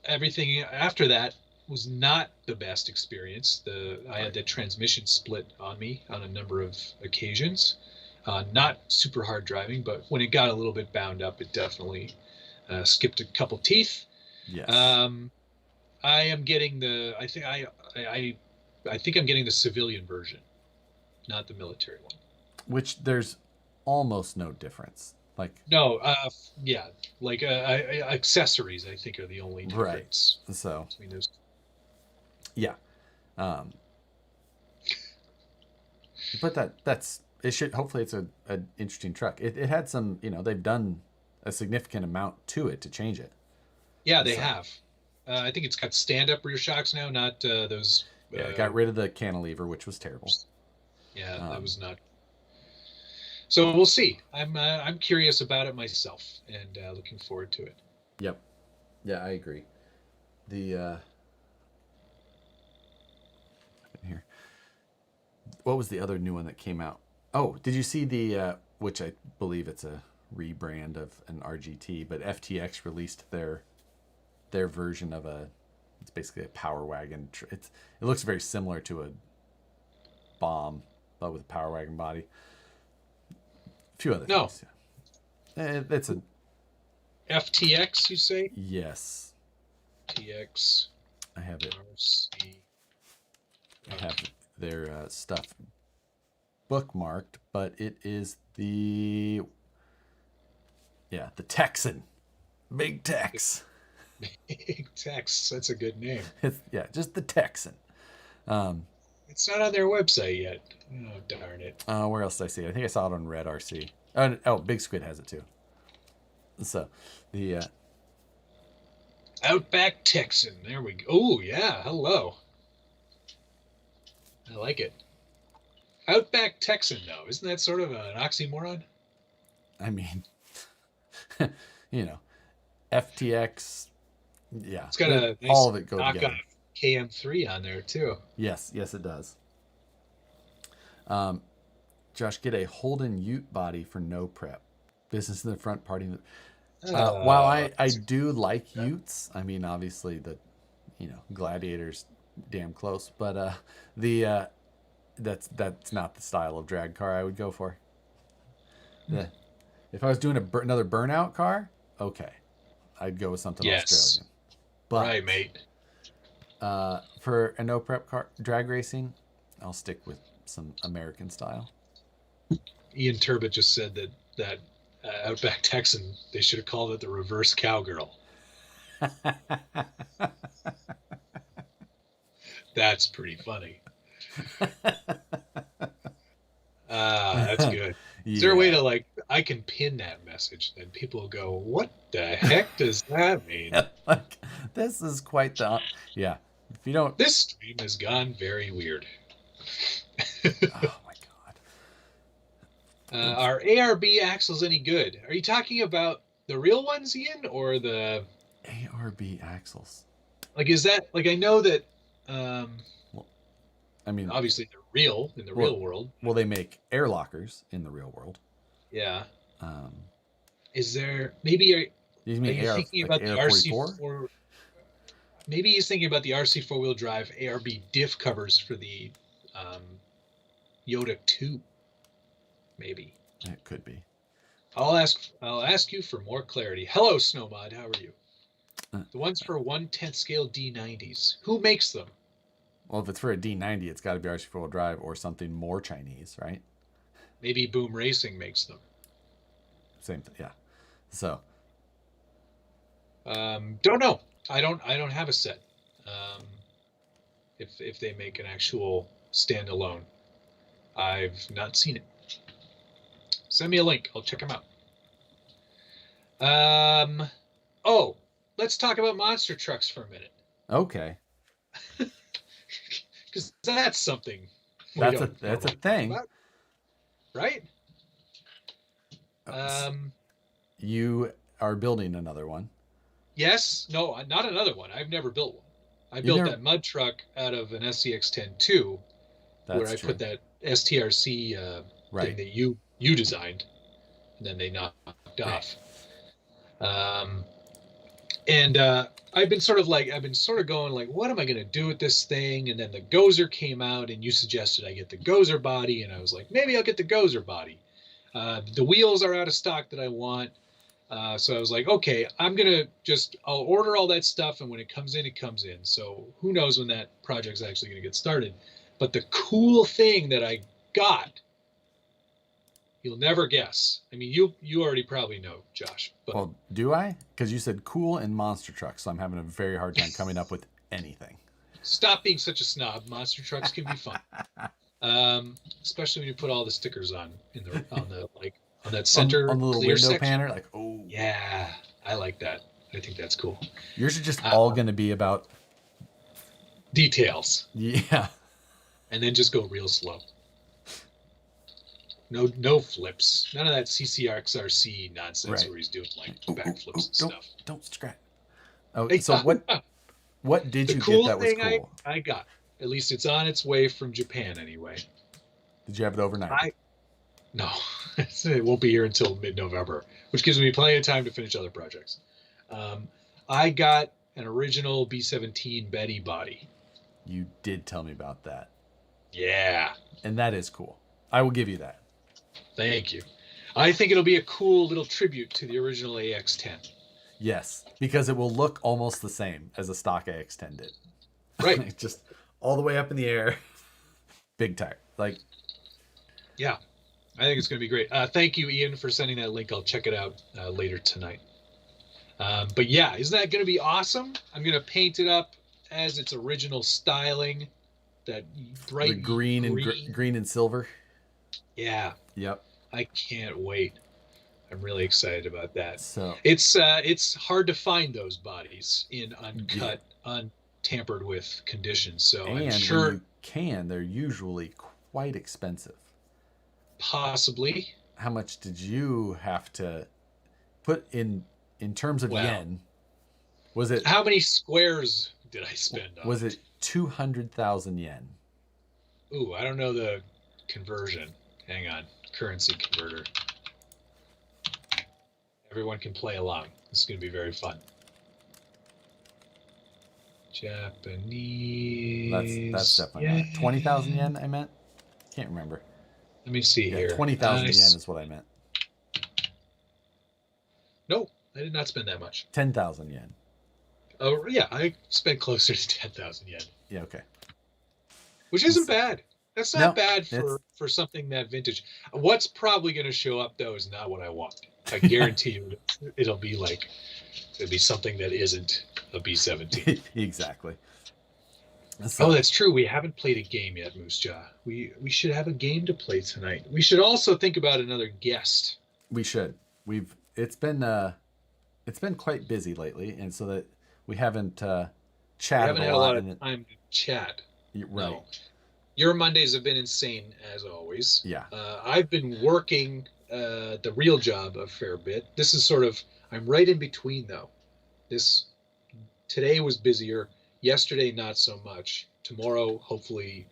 everything after that was not the best experience. I had the transmission split on me on a number of occasions. Not super hard driving, but when it got a little bit bound up, it definitely skipped a couple teeth. Yes. I am getting I think I'm getting the civilian version, not the military one. Which there's almost no difference. Like yeah, like accessories I think are the only difference. Right. So between those. Yeah. But that's it. Should hopefully it's an interesting truck. It had some, they've done a significant amount to it to change it. Yeah, they have. I think it's got stand-up rear shocks now, not those. Yeah, it got rid of the cantilever, which was terrible. Yeah, that was not. So we'll see. I'm curious about it myself, and looking forward to it. Yep. Yeah, I agree. Here. What was the other new one that came out? Oh, did you see the which I believe it's a rebrand of an RGT, but FTX released their version of it's basically a power wagon. It looks very similar to a bomb, but with a power wagon body. A few other things. Yeah. It's a FTX, you say? Yes. FTX I have it. RC. I have their stuff bookmarked, but it is the Texan, Big Tex. Big Tex. That's a good name. Just the Texan. It's not on their website yet. Oh, darn it. Where else did I see it? I think I saw it on Red RC. Big Squid has it too. So the Outback Texan. There we go. Oh, yeah. Hello. I like it. Outback Texan, though. Isn't that sort of an oxymoron? I mean, FTX. Yeah. It's got a nice all of it go knockoff together. KM3 on there, too. Yes, it does. Josh, get a Holden Ute body for no prep. Business in the front, party in the... while I do like Utes, I mean, obviously the, Gladiator's damn close, but that's not the style of drag car I would go for. If I was doing another Burnout car, okay, I'd go with something Australian. But, right, mate. For a no prep car drag racing, I'll stick with some American style. Ian Turbot just said that Outback Texan, they should have called it the reverse cowgirl. That's pretty funny. That's good. Is there a way to I can pin that message, then people will go, what the heck does that mean? This is quite the if you don't, this stream has gone very weird. Oh my god. Are ARB axles any good? Are you talking about the real ones, Ian, or the ARB axles? Is that I know that I mean, obviously they're real in the real world. Well, they make air lockers in the real world. Yeah. Is there maybe are you thinking about the RC4? Maybe he's thinking about the RC 4-wheel drive ARB diff covers for the Yoda 2. Maybe. It could be. I'll ask you for more clarity. Hello, Snowmod. How are you? The ones for 1/10 scale D90s. Who makes them? Well, if it's for a D90, it's got to be RC 4-wheel drive or something more Chinese, right? Maybe Boom Racing makes them. Same thing, yeah. So. Don't know. I don't have a set. If they make an actual standalone, I've not seen it. Send me a link. I'll check them out. Oh, let's talk about monster trucks for a minute. Okay. Because that's something. That's a thing. About, right? You are building another one. Yes. No, not another one. I've never built one. I built that mud truck out of an SCX-10-2, where I put that STRC thing that you designed, and then they knocked off. And I've been sort of going what am I going to do with this thing? And then the Gozer came out, and you suggested I get the Gozer body, and I was like, maybe I'll get the Gozer body. The wheels are out of stock that I want. So I was like, okay, I'll order all that stuff, and when it comes in, it comes in. So who knows when that project's actually going to get started. But the cool thing that I got, you'll never guess. I mean, you already probably know, Josh. But well, do I? Because you said cool and monster trucks, so I'm having a very hard time coming up with anything. Stop being such a snob. Monster trucks can be fun, especially when you put all the stickers on on that center on the little window panner. Oh yeah, I like that. I think that's cool. Yours are just all going to be about details. Yeah, and then just go real slow. No flips. None of that CCXRC nonsense where he's doing backflips and stuff. Don't scratch. Oh, so what did you get that was cool? I got. At least it's on its way from Japan anyway. Did you have it overnight? No, it won't be here until mid-November, which gives me plenty of time to finish other projects. I got an original B-17 Betty body. You did tell me about that. Yeah. And that is cool. I will give you that. Thank you. I think it'll be a cool little tribute to the original AX-10. Yes, because it will look almost the same as a stock AX10 did. Right. Just all the way up in the air. Big tire. Like, yeah, I think it's going to be great. Thank you, Ian, for sending that link. I'll check it out later tonight. But yeah, isn't that going to be awesome? I'm going to paint it up as its original styling, that bright the green and silver. Yeah. Yep. I can't wait. I'm really excited about that. So it's hard to find those bodies in uncut, untampered with conditions. So and I'm sure when you they're usually quite expensive. Possibly. How much did you have to put in terms of yen? Was it how many squares did I spend on? Was it 200,000 yen? Ooh, I don't know the conversion. Hang on, currency converter. Everyone can play along. This is going to be very fun. Japanese. That's definitely not 20,000 yen. I meant. Can't remember. Let me see here. 20,000 yen is what I meant. No, I did not spend that much. 10,000 yen. Oh yeah, I spent closer to 10,000 yen. Yeah, okay. Which isn't bad. That's not bad for something that vintage. What's probably going to show up though is not what I want. I guarantee you, it'll be something that isn't a B-17. Exactly. So, that's true. We haven't played a game yet, Moose Jaw. We should have a game to play tonight. We should also think about another guest. We should. It's been quite busy lately, and so that we haven't chatted. We haven't had a lot of time to chat. Right. No. Your Mondays have been insane as always. Yeah. I've been working the real job a fair bit. This is I'm right in between though. Today was busier. Yesterday, not so much. Tomorrow, hopefully,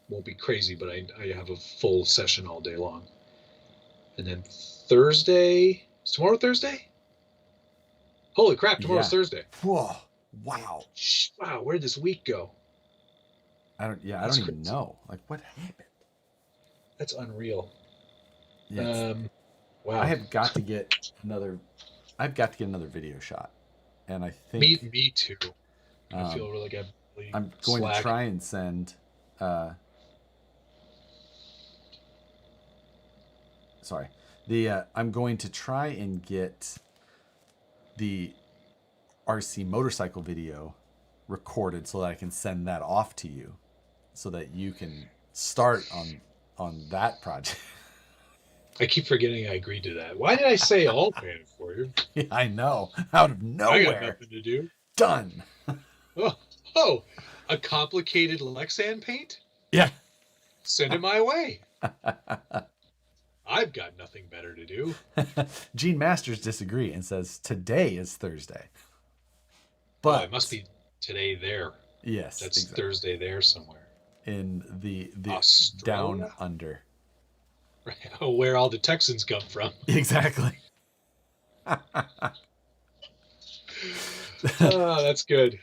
won't be crazy, but I have a full session all day long. And then Thursday, is tomorrow Thursday? Holy crap, tomorrow's Thursday. Whoa, wow. Wow, where'd this week go? I don't even know. Like, what happened? That's unreal. Yes. Wow. I've got to get another video shot. And I think me too. I feel really good. I'm going to try and send I'm going to try and get the RC motorcycle video recorded so that I can send that off to you so that you can start on that project. I keep forgetting I agreed to that. Why did I say I'll pay it for you? Yeah, I know. Out of nowhere. I got nothing to do. Done. Oh, a complicated Lexan paint? Yeah. Send it my way. I've got nothing better to do. Gene Masters disagree and says today is Thursday. But it must be today there. Yes. That's exactly. Thursday there somewhere. In the Australia? Down under. Right. Oh, where all the Texans come from. Exactly. Oh, that's good.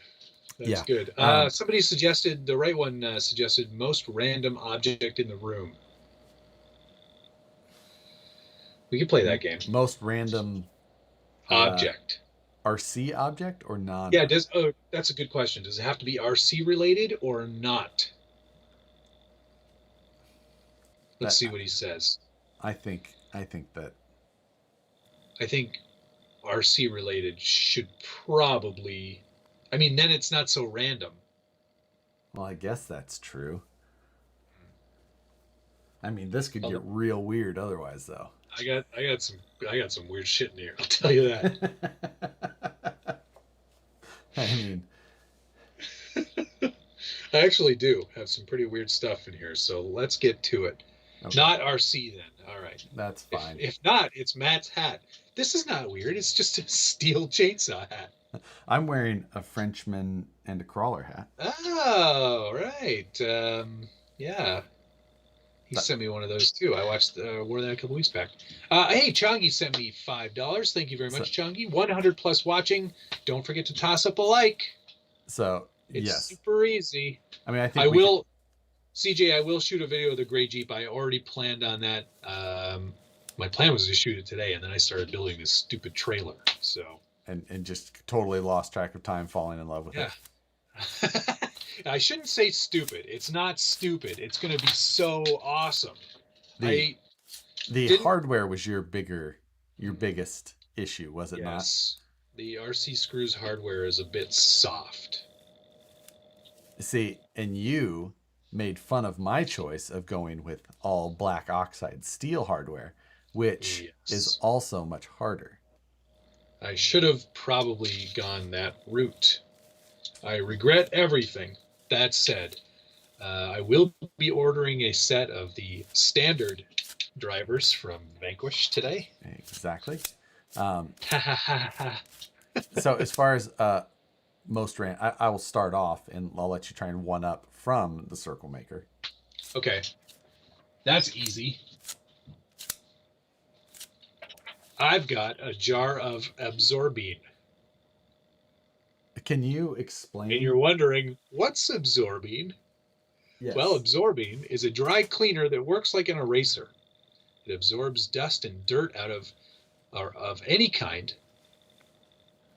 That's yeah. good. Somebody suggested, the right one suggested most random object in the room. We could play that game. Most random object. RC object or non? Yeah, that's a good question. Does it have to be RC related or not? Let's see what he says. I think that. I think RC related should probably. I mean, then it's not so random. Well, I guess that's true. I mean, this could get real weird otherwise, though. I got some weird shit in here. I'll tell you that. I mean, I actually do have some pretty weird stuff in here. So let's get to it. Okay. Not RC then. All right. That's fine. If not, it's Matt's hat. This is not weird. It's just a steel chainsaw hat. I'm wearing a Frenchman and a crawler hat. Oh, right. Yeah. He sent me one of those too. I wore that a couple weeks back. Hey, Chongi sent me $5. Thank you very much, Chongi. 100 plus watching. Don't forget to toss up a like. So, it's super easy. I mean, I think CJ, I will shoot a video of the gray Jeep. I already planned on that. My plan was to shoot it today, and then I started building this stupid trailer. So and just totally lost track of time falling in love with Yeah. it. I shouldn't say stupid. It's not stupid. It's going to be so awesome. The didn't- hardware was your biggest issue, was it not? Yes. The RC Screws hardware is a bit soft. See, and you made fun of my choice of going with all black oxide steel hardware, which is also much harder. I should have probably gone that route. I regret everything. That said, I will be ordering a set of the standard drivers from Vanquish today. Exactly. Ha ha ha ha. So as far as I will start off, and I'll let you try and one up from the Circle Maker. Okay. That's easy. I've got a jar of absorbine. Can you explain? And you're wondering, what's absorbine? Yes. Well, absorbine is a dry cleaner that works like an eraser. It absorbs dust and dirt out of any kind,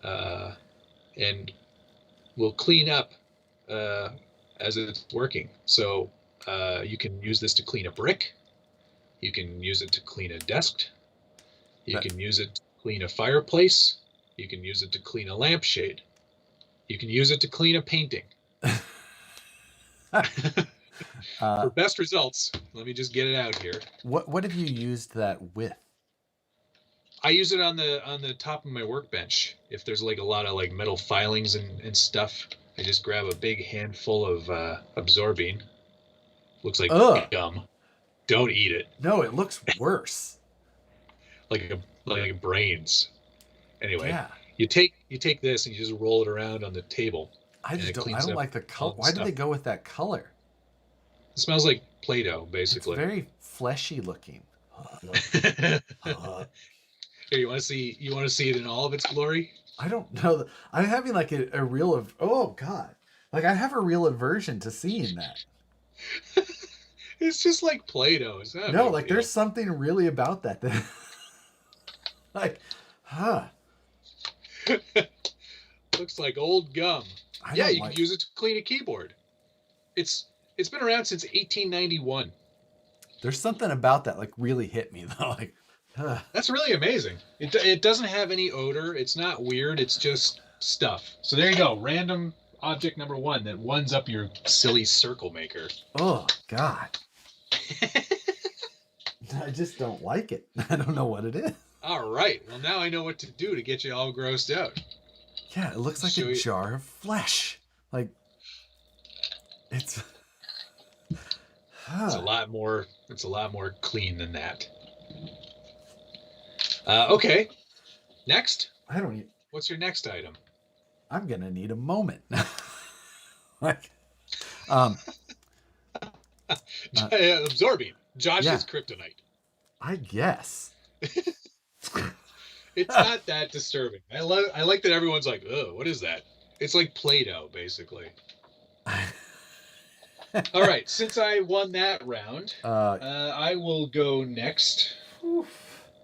and will clean up as it's working. So you can use this to clean a brick. You can use it to clean a desk. You can use it to clean a fireplace. You can use it to clean a lampshade. You can use it to clean a painting. For best results, let me just get it out here. What have you used that with? I use it on the top of my workbench. If there's like a lot of like metal filings and stuff, I just grab a big handful of absorbine. Looks like gum. Don't eat it. No, it looks worse. like brains. Anyway, yeah. you take this and you just roll it around on the table. I don't like the color. Why did they go with that color? It smells like Play-Doh, basically. It's very fleshy looking. Here, you want to see it in all of its glory? I don't know. I'm having like a real oh god, like I have a real aversion to seeing that. It's just like Play-Doh. Is that no? Like there's something really about that. Like, looks like old gum. Yeah, you can use it to clean a keyboard. It's been around since 1891. There's something about that like really hit me though. Like, that's really amazing. It doesn't have any odor. It's not weird. It's just stuff. So there you go. Random object number 1 that ones up your silly circle maker. Oh god. I just don't like it. I don't know what it is. All right. Well, now I know what to do to get you all grossed out. Yeah, it looks like a jar of flesh. Like it's a lot more clean than that. Okay. Next. What's your next item? I'm gonna need a moment. Like, absorbing Josh's kryptonite. I guess. It's not that disturbing. I like that everyone's like, oh, what is that? It's like Play-Doh, basically. All right, since I won that round, I will go next.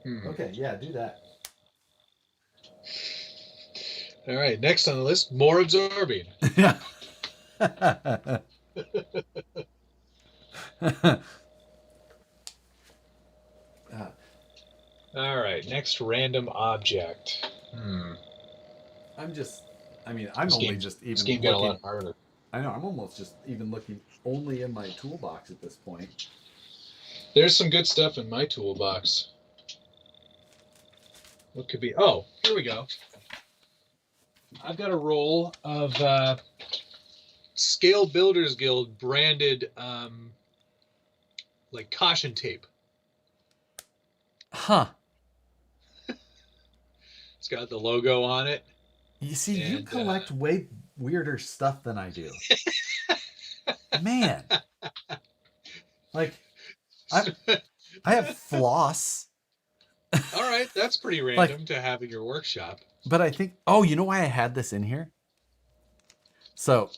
Okay, yeah, do that. All right, next on the list, more absorbing. Yeah. All right, next random object. I'm This only just even this game got a lot harder. I know, I'm almost just even looking only in my toolbox at this point. There's some good stuff in my toolbox. What could be? Oh, here we go. I've got a roll of Scale Builders Guild branded like caution tape. Huh. It's got the logo on it. You see, you collect way weirder stuff than I do. Man. Like, I have floss. All right, that's pretty random to have in your workshop. But I think, oh, you know why I had this in here? So,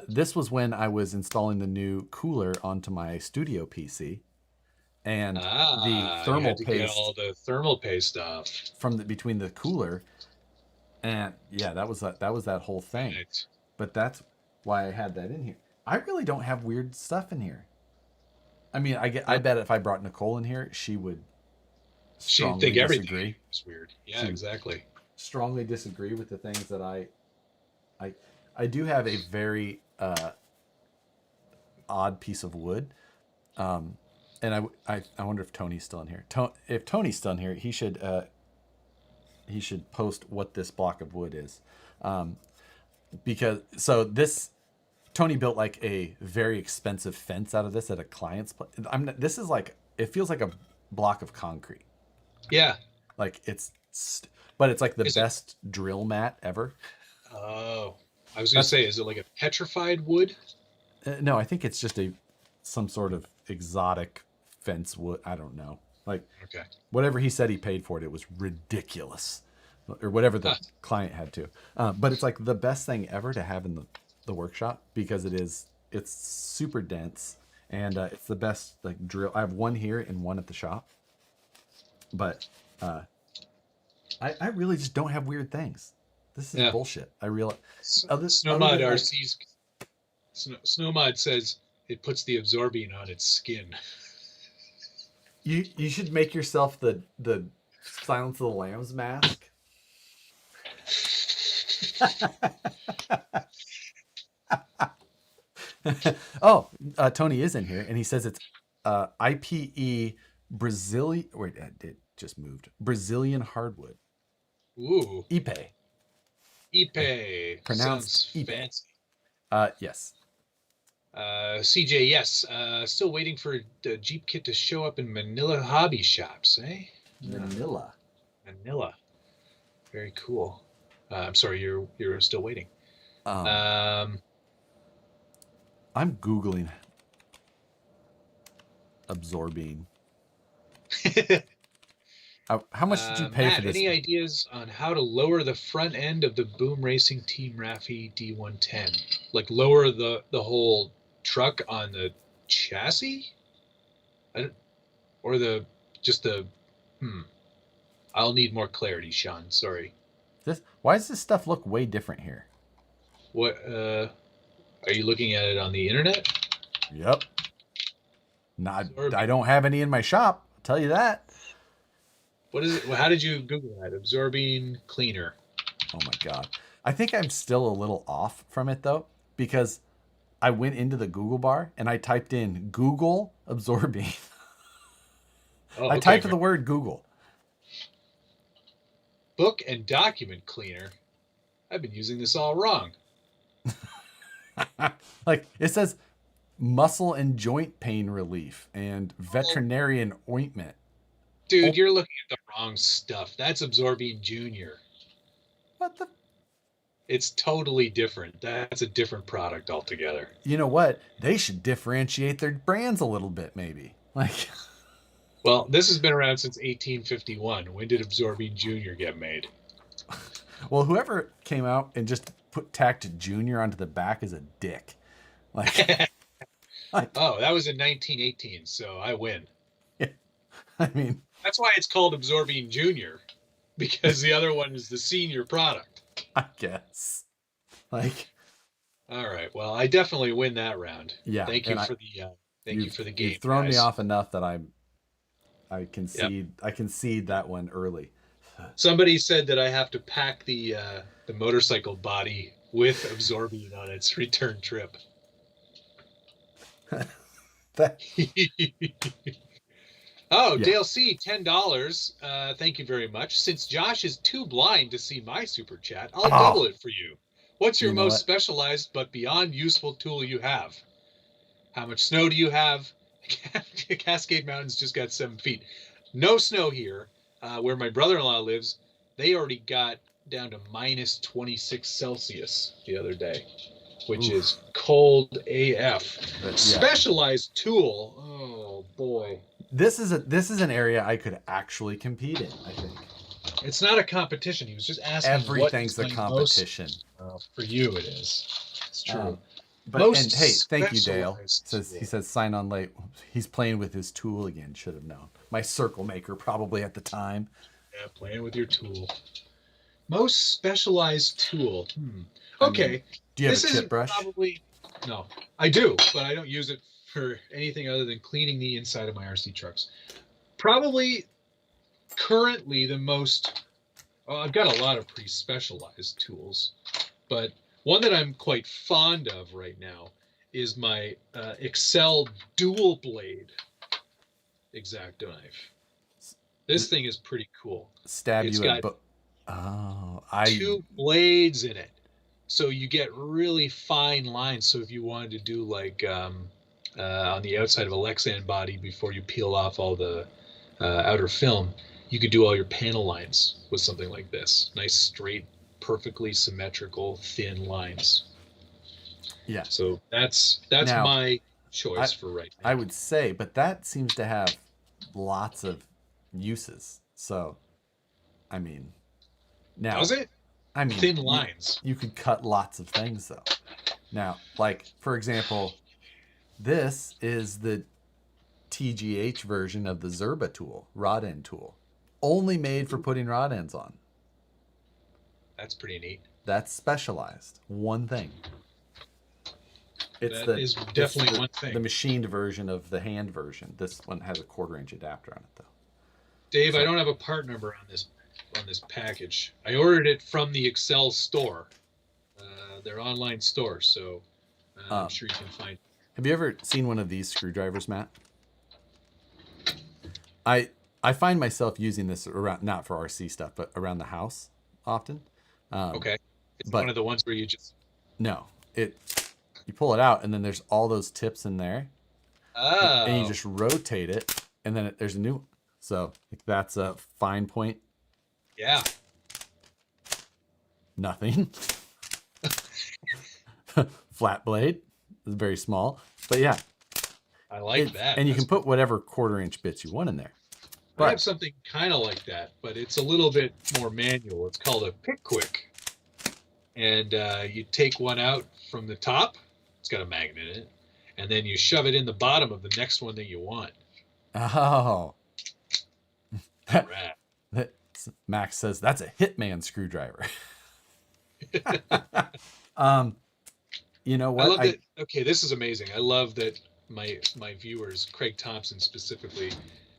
this was when I was installing the new cooler onto my studio PC. And the thermal paste, all the thermal paste stuff from between the cooler And yeah, that was that whole thing. Right. But that's why I had that in here. I really don't have weird stuff in here. I mean, I No, bet if I brought Nicole in here, she would she'd strongly think everything disagree. was weird. Yeah, She would exactly. strongly disagree with the things that I I do have a very odd piece of wood. And I wonder if Tony's still in here. If Tony's still in here, he should post what this block of wood is. Because so this Tony built like a very expensive fence out of this at a client's place. This is like, it feels like a block of concrete. Yeah. Like but it's like the Is it? best drill mat ever. Oh, I was gonna That's say, is it like a petrified wood? no, I think it's just some sort of exotic fence wood. I don't know. Like Okay. whatever he said he paid for it, it was ridiculous, or whatever the Huh. client had to. But it's like the best thing ever to have in the workshop because it's super dense and it's the best like drill. I have one here and one at the shop, but I really just don't have weird things. This is Yeah. bullshit. I realize. Snowmod RC's Snowmod says it puts the absorbing on its skin. You should make yourself the Silence of the Lambs mask. Oh, Tony is in here, and he says it's IPE Brazilian. Wait, it just moved. Brazilian hardwood. Ooh, Ipe. Ipe Pronounced sounds Ipe. fancy. Yes. CJ, yes. Still waiting for the Jeep kit to show up in Manila hobby shops, eh? Manila. Manila. Very cool. I'm sorry, you're still waiting. I'm Googling absorbing. How much did you pay Matt, for this? any ideas on how to lower the front end of the Boom Racing Team Raffi D110? Like lower the whole truck on the chassis? Or just the I'll need more clarity, Sean. Sorry. Why does this stuff look way different here? What are you looking at it on the internet? Yep. I don't have any in my shop. I'll tell you that. What is it? Well, how did you Google that? Absorbing cleaner. Oh my god. I think I'm still a little off from it though, because I went into the Google bar and I typed in Google absorbing. Oh, I typed the word Google. Book and document cleaner. I've been using this all wrong. Like it says muscle and joint pain relief and veterinarian ointment. Dude, you're looking at the wrong stuff. That's Absorbing Junior. What the? It's totally different. That's a different product altogether. You know what? They should differentiate their brands a little bit, maybe. Like, well, this has been around since 1851. When did Absorbing Junior get made? well, whoever came out and just tacked Junior onto the back is a dick. Like, oh, that was in 1918, so I win. Yeah, I mean, that's why it's called Absorbing Junior, because the other one is the senior product. I guess. Like, all right. Well, I definitely win that round. Yeah. Thank you for the game. You've thrown me off enough that I concede that one early. Somebody said that I have to pack the motorcycle body with Absorbing on its return trip. Oh, yeah. Dale C, $10. Thank you very much. Since Josh is too blind to see my super chat, I'll double it for you. What's your most specialized but beyond useful tool you have? How much snow do you have? Cascade Mountains just got 7 feet. No snow here. Where my brother-in-law lives, they already got down to minus 26 Celsius the other day, which is cold AF. But, specialized tool. Oh boy. This is an area I could actually compete in, I think. It's not a competition. He was just asking. Everything's a competition. For you, it is. It's true. And hey, thank you, Dale. He says sign on late. He's playing with his tool again. Should have known. My circle maker probably at the time. Yeah, playing with your tool. Most specialized tool. I Okay. mean, do you have This a chip isn't brush? probably. No, I do, but I don't use it for anything other than cleaning the inside of my RC trucks. Probably currently the most. Well, I've got a lot of pretty specialized tools, but one that I'm quite fond of right now is my Excel dual blade X-Acto knife. This thing is pretty cool. Stab It's you got two blades in it, so you get really fine lines. So if you wanted to do like on the outside of a Lexan body before you peel off all the outer film, you could do all your panel lines with something like this. Nice, straight, perfectly symmetrical, thin lines. Yeah. So that's Now, my choice for right now. I would say, but that seems to have lots of uses. So, I mean, now Does it? I mean, Thin lines. You could cut lots of things though. Now, like for example, this is the TGH version of the Zerba tool, rod end tool, only made for putting rod ends on. That's pretty neat. That's specialized. One thing. That is definitely one thing. The machined version of the hand version. This one has a 1/4-inch adapter on it, though. Dave, I don't have a part number on this package. I ordered it from the Excel store, their online store. So I'm sure you can find it. Have you ever seen one of these screwdrivers, Matt? I find myself using this around, not for RC stuff, but around the house often. Okay. It's but one of the ones where you just... No. You pull it out, and then there's all those tips in there. Oh. And you just rotate it, and then there's a new... So like that's a fine point. Yeah. Nothing. Flat blade. It's very small. But yeah. I like that. And you can put whatever 1/4-inch bits you want in there. But I have something kind of like that, but it's a little bit more manual. It's called a Pick Quick. And you take one out from the top. It's got a magnet in it. And then you shove it in the bottom of the next one that you want. Oh. Right. Max says that's a Hitman screwdriver. You know what? I love that. Okay, this is amazing. I love that my viewers, Craig Thompson specifically,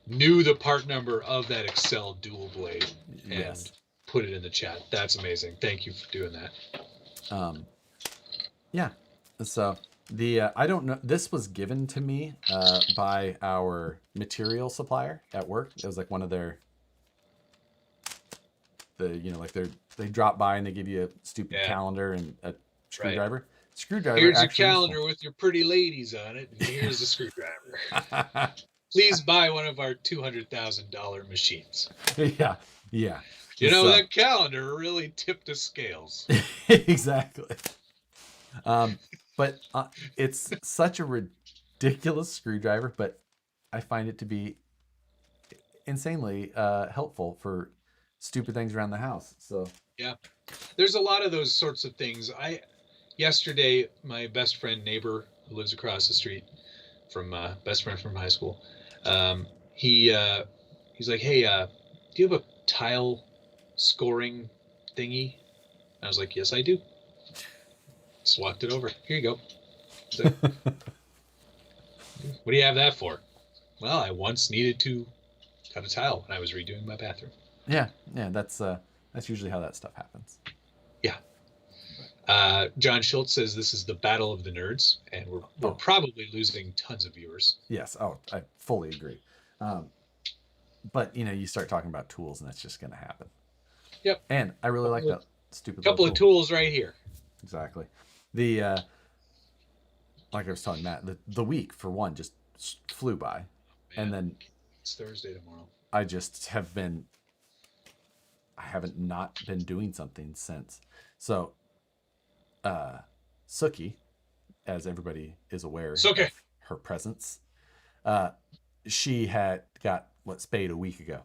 knew the part number of that Excel dual blade and put it in the chat. That's amazing. Thank you for doing that. Yeah. So I don't know. This was given to me by our material supplier at work. It was like one of their, they drop by and they give you a stupid calendar and a screwdriver. Right. Screwdriver. Here's your calendar with your pretty ladies on it, and here's a screwdriver. Please buy one of our $200,000 machines. Yeah. You know, that calendar really tipped the scales. Exactly. But it's such a ridiculous screwdriver, but I find it to be insanely helpful for stupid things around the house. So yeah, there's a lot of those sorts of things. Yesterday, my best friend neighbor who lives across the street from best friend from high school, he's like, hey, do you have a tile scoring thingy? I was like, yes, I do. Just walked it over. Here you go. So, what do you have that for? Well, I once needed to cut a tile when I was redoing my bathroom. Yeah, that's usually how that stuff happens. Yeah. John Schultz says this is the battle of the nerds, and we're probably losing tons of viewers. Yes. Oh, I fully agree. But you start talking about tools, and that's just going to happen. Yep. And I really like that stupid. Couple of tools right here. Exactly. The like I was telling Matt, the week for one just flew by, and then it's Thursday tomorrow. I haven't not been doing something since. So, Suki, as everybody is aware of her presence, she had got spayed a week ago,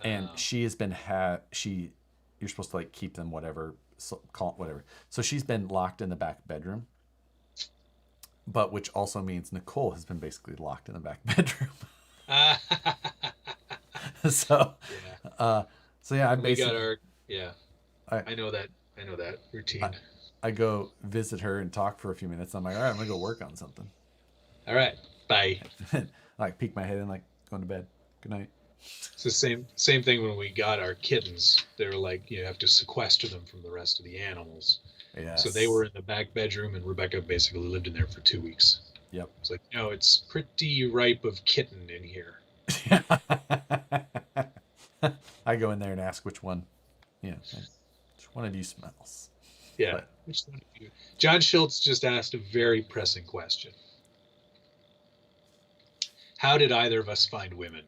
and she has been you're supposed to keep them whatever. So she's been locked in the back bedroom, but which also means Nicole has been basically locked in the back bedroom. So yeah, I basically got Yeah. I I know that routine. I go visit her and talk for a few minutes. I'm like, all right, I'm gonna go work on something. All right. Bye. Like peek my head in, like going to bed. Good night. It's the same thing when we got our kittens. They were like, you have to sequester them from the rest of the animals. So they Yes. were in the back bedroom, and Rebecca basically lived in there for 2 weeks. Yep. It's like, it's pretty ripe of kitten in here. I go in there and ask which one. Which one of you smells? Yeah. But Which one of you? John Schultz just asked a very pressing question. How did either of us find women?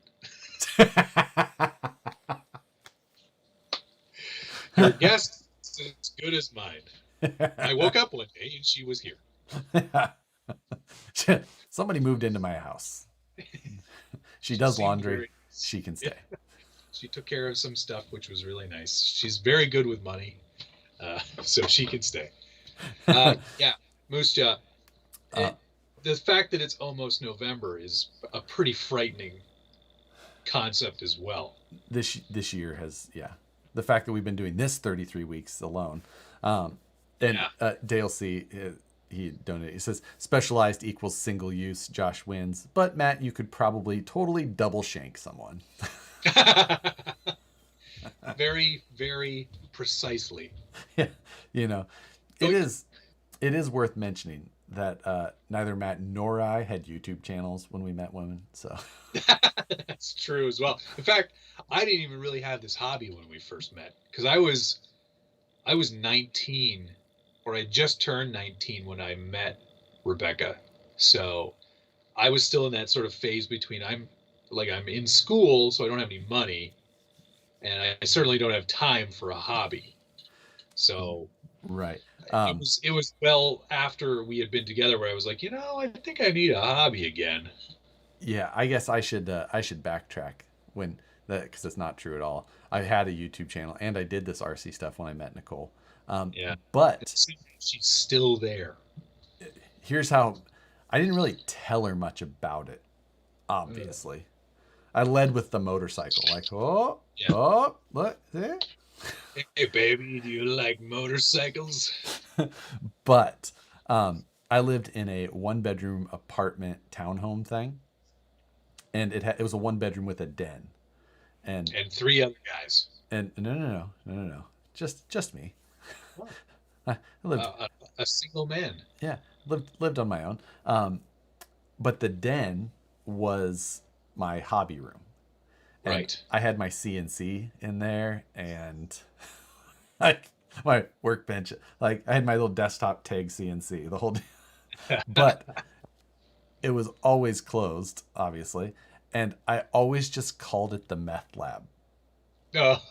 Your guess is as good as mine. I woke up one day and she was here. Somebody moved into my house. She She does seemed laundry. very- She can stay. She took care of some stuff, which was really nice. She's very good with money, so she can stay. Yeah, Moose Jaw. The fact that it's almost November is a pretty frightening concept as well. This year has, yeah, the fact that we've been doing this 33 weeks alone. And Yeah. Dale C, he donated. He says specialized equals single use. Josh wins, but Matt, you could probably totally double shank someone. Very, very precisely. Yeah, it is worth mentioning that neither Matt nor I had YouTube channels when we met women. So That's true as well. In fact, I didn't even really have this hobby when we first met because I was 19, or I just turned 19 when I met Rebecca. So I was still in that sort of phase between I'm in school, so I don't have any money, and I certainly don't have time for a hobby. So right. it was well after we had been together where I was like, I think I need a hobby again. Yeah, I guess I should backtrack when that, because it's not true at all. I had a YouTube channel and I did this RC stuff when I met Nicole. Yeah, But she's still there. here's how I didn't really tell her much about it. Obviously, I led with the motorcycle, like Yeah. look there. Hey baby, do you like motorcycles? But I lived in a 1-bedroom apartment townhome thing, and it was a 1-bedroom with a den, and And 3 other guys. no, just me. I lived, A single man. yeah, lived on my own. But the den was my hobby room. And Right. I had my CNC in there, and like my workbench, like I had my little desktop tag CNC, the whole but it was always closed, obviously, and I always just called it the meth lab. Oh,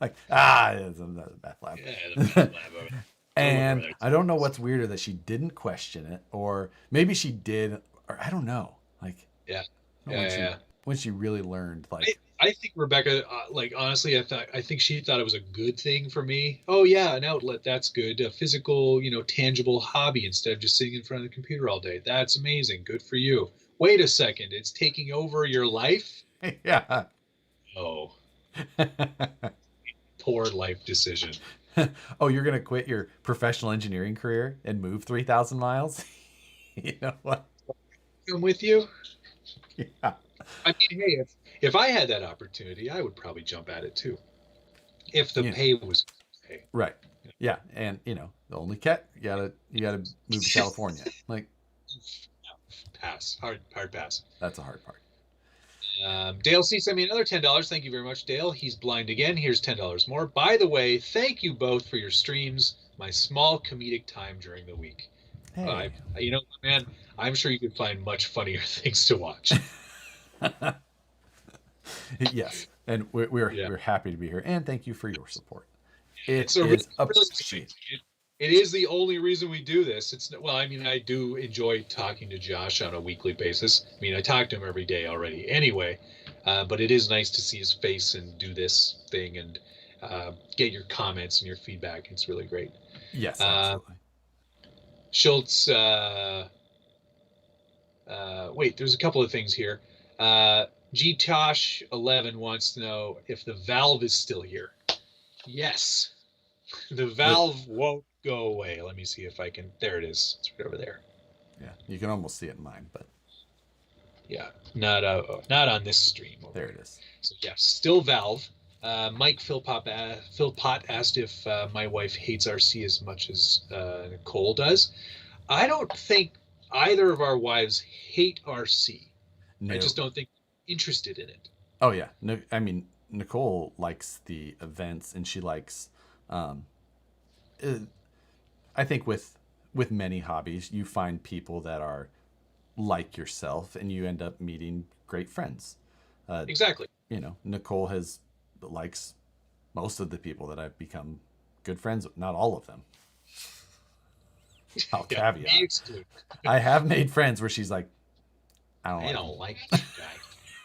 Like, it's a meth lab. yeah, the meth lab over there. And I don't know what's weirder, that she didn't question it, or maybe she did, or I don't know. Like, Yeah. I don't know Yeah. when she really learned, like, I think Rebecca, honestly, I think she thought it was a good thing for me. Oh yeah, an outlet, that's good. A physical, tangible hobby instead of just sitting in front of the computer all day. That's amazing. Good for you. Wait a second, it's taking over your life? yeah. Oh, poor life decision. Oh, you're gonna quit your professional engineering career and move 3,000 miles? You know what? I'm with you. Yeah. I mean, hey, if I had that opportunity, I would probably jump at it too. If the pay was okay. Right. Yeah, and the only cat, you gotta move to California. Like, Pass. Hard pass. that's a hard part. Dale C sent me another $10. Thank you very much, Dale. He's blind again. Here's $10 more. By the way, thank you both for your streams. My small comedic time during the week. Hey. Man, I'm sure you could find much funnier things to watch. Yes, and we're happy to be here, and thank you for your support. It Really appreciated. It is the only reason we do this. I do enjoy talking to Josh on a weekly basis. I mean, I talk to him every day already anyway, but it is nice to see his face and do this thing and get your comments and your feedback. It's really great. Yes, absolutely. Schultz, wait, there's a couple of things here. G Tosh 11 wants to know if the valve is still here. Yes. The valve won't go away. Let me see if I can. There it is. It's right over there. Yeah, you can almost see it in mine, but Yeah, not on this stream. there it is. So yeah, still valve. Mike Philpott asked if my wife hates RC as much as Nicole does. I don't think either of our wives hate RC. No. I just don't think interested in it. Oh yeah, no, I mean Nicole likes the events, and she likes. I think with many hobbies, you find people that are like yourself, and you end up meeting great friends. Exactly. You know, Nicole likes most of the people that I've become good friends with. Not all of them. I'll Yeah, me caveat. excluded. I have made friends where she's like, I don't like that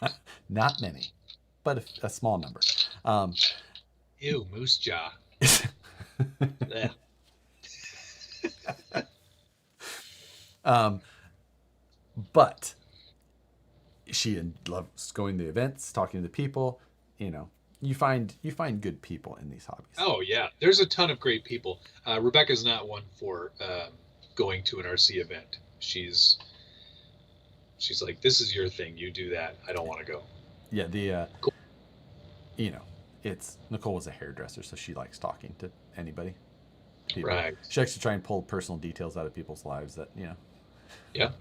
guy. Not many, but a small number. Ew, moose jaw. Yeah. But she loves going to events, talking to the people. You know, you find good people in these hobbies. Oh yeah, there's a ton of great people. Rebecca's not one for going to an RC event. She's like, this is your thing. You do that. I don't want to go. Yeah, Cool. You know, Nicole was a hairdresser, so she likes talking to anybody. People. Right. She likes to try and pull personal details out of people's lives that, you know. Yeah.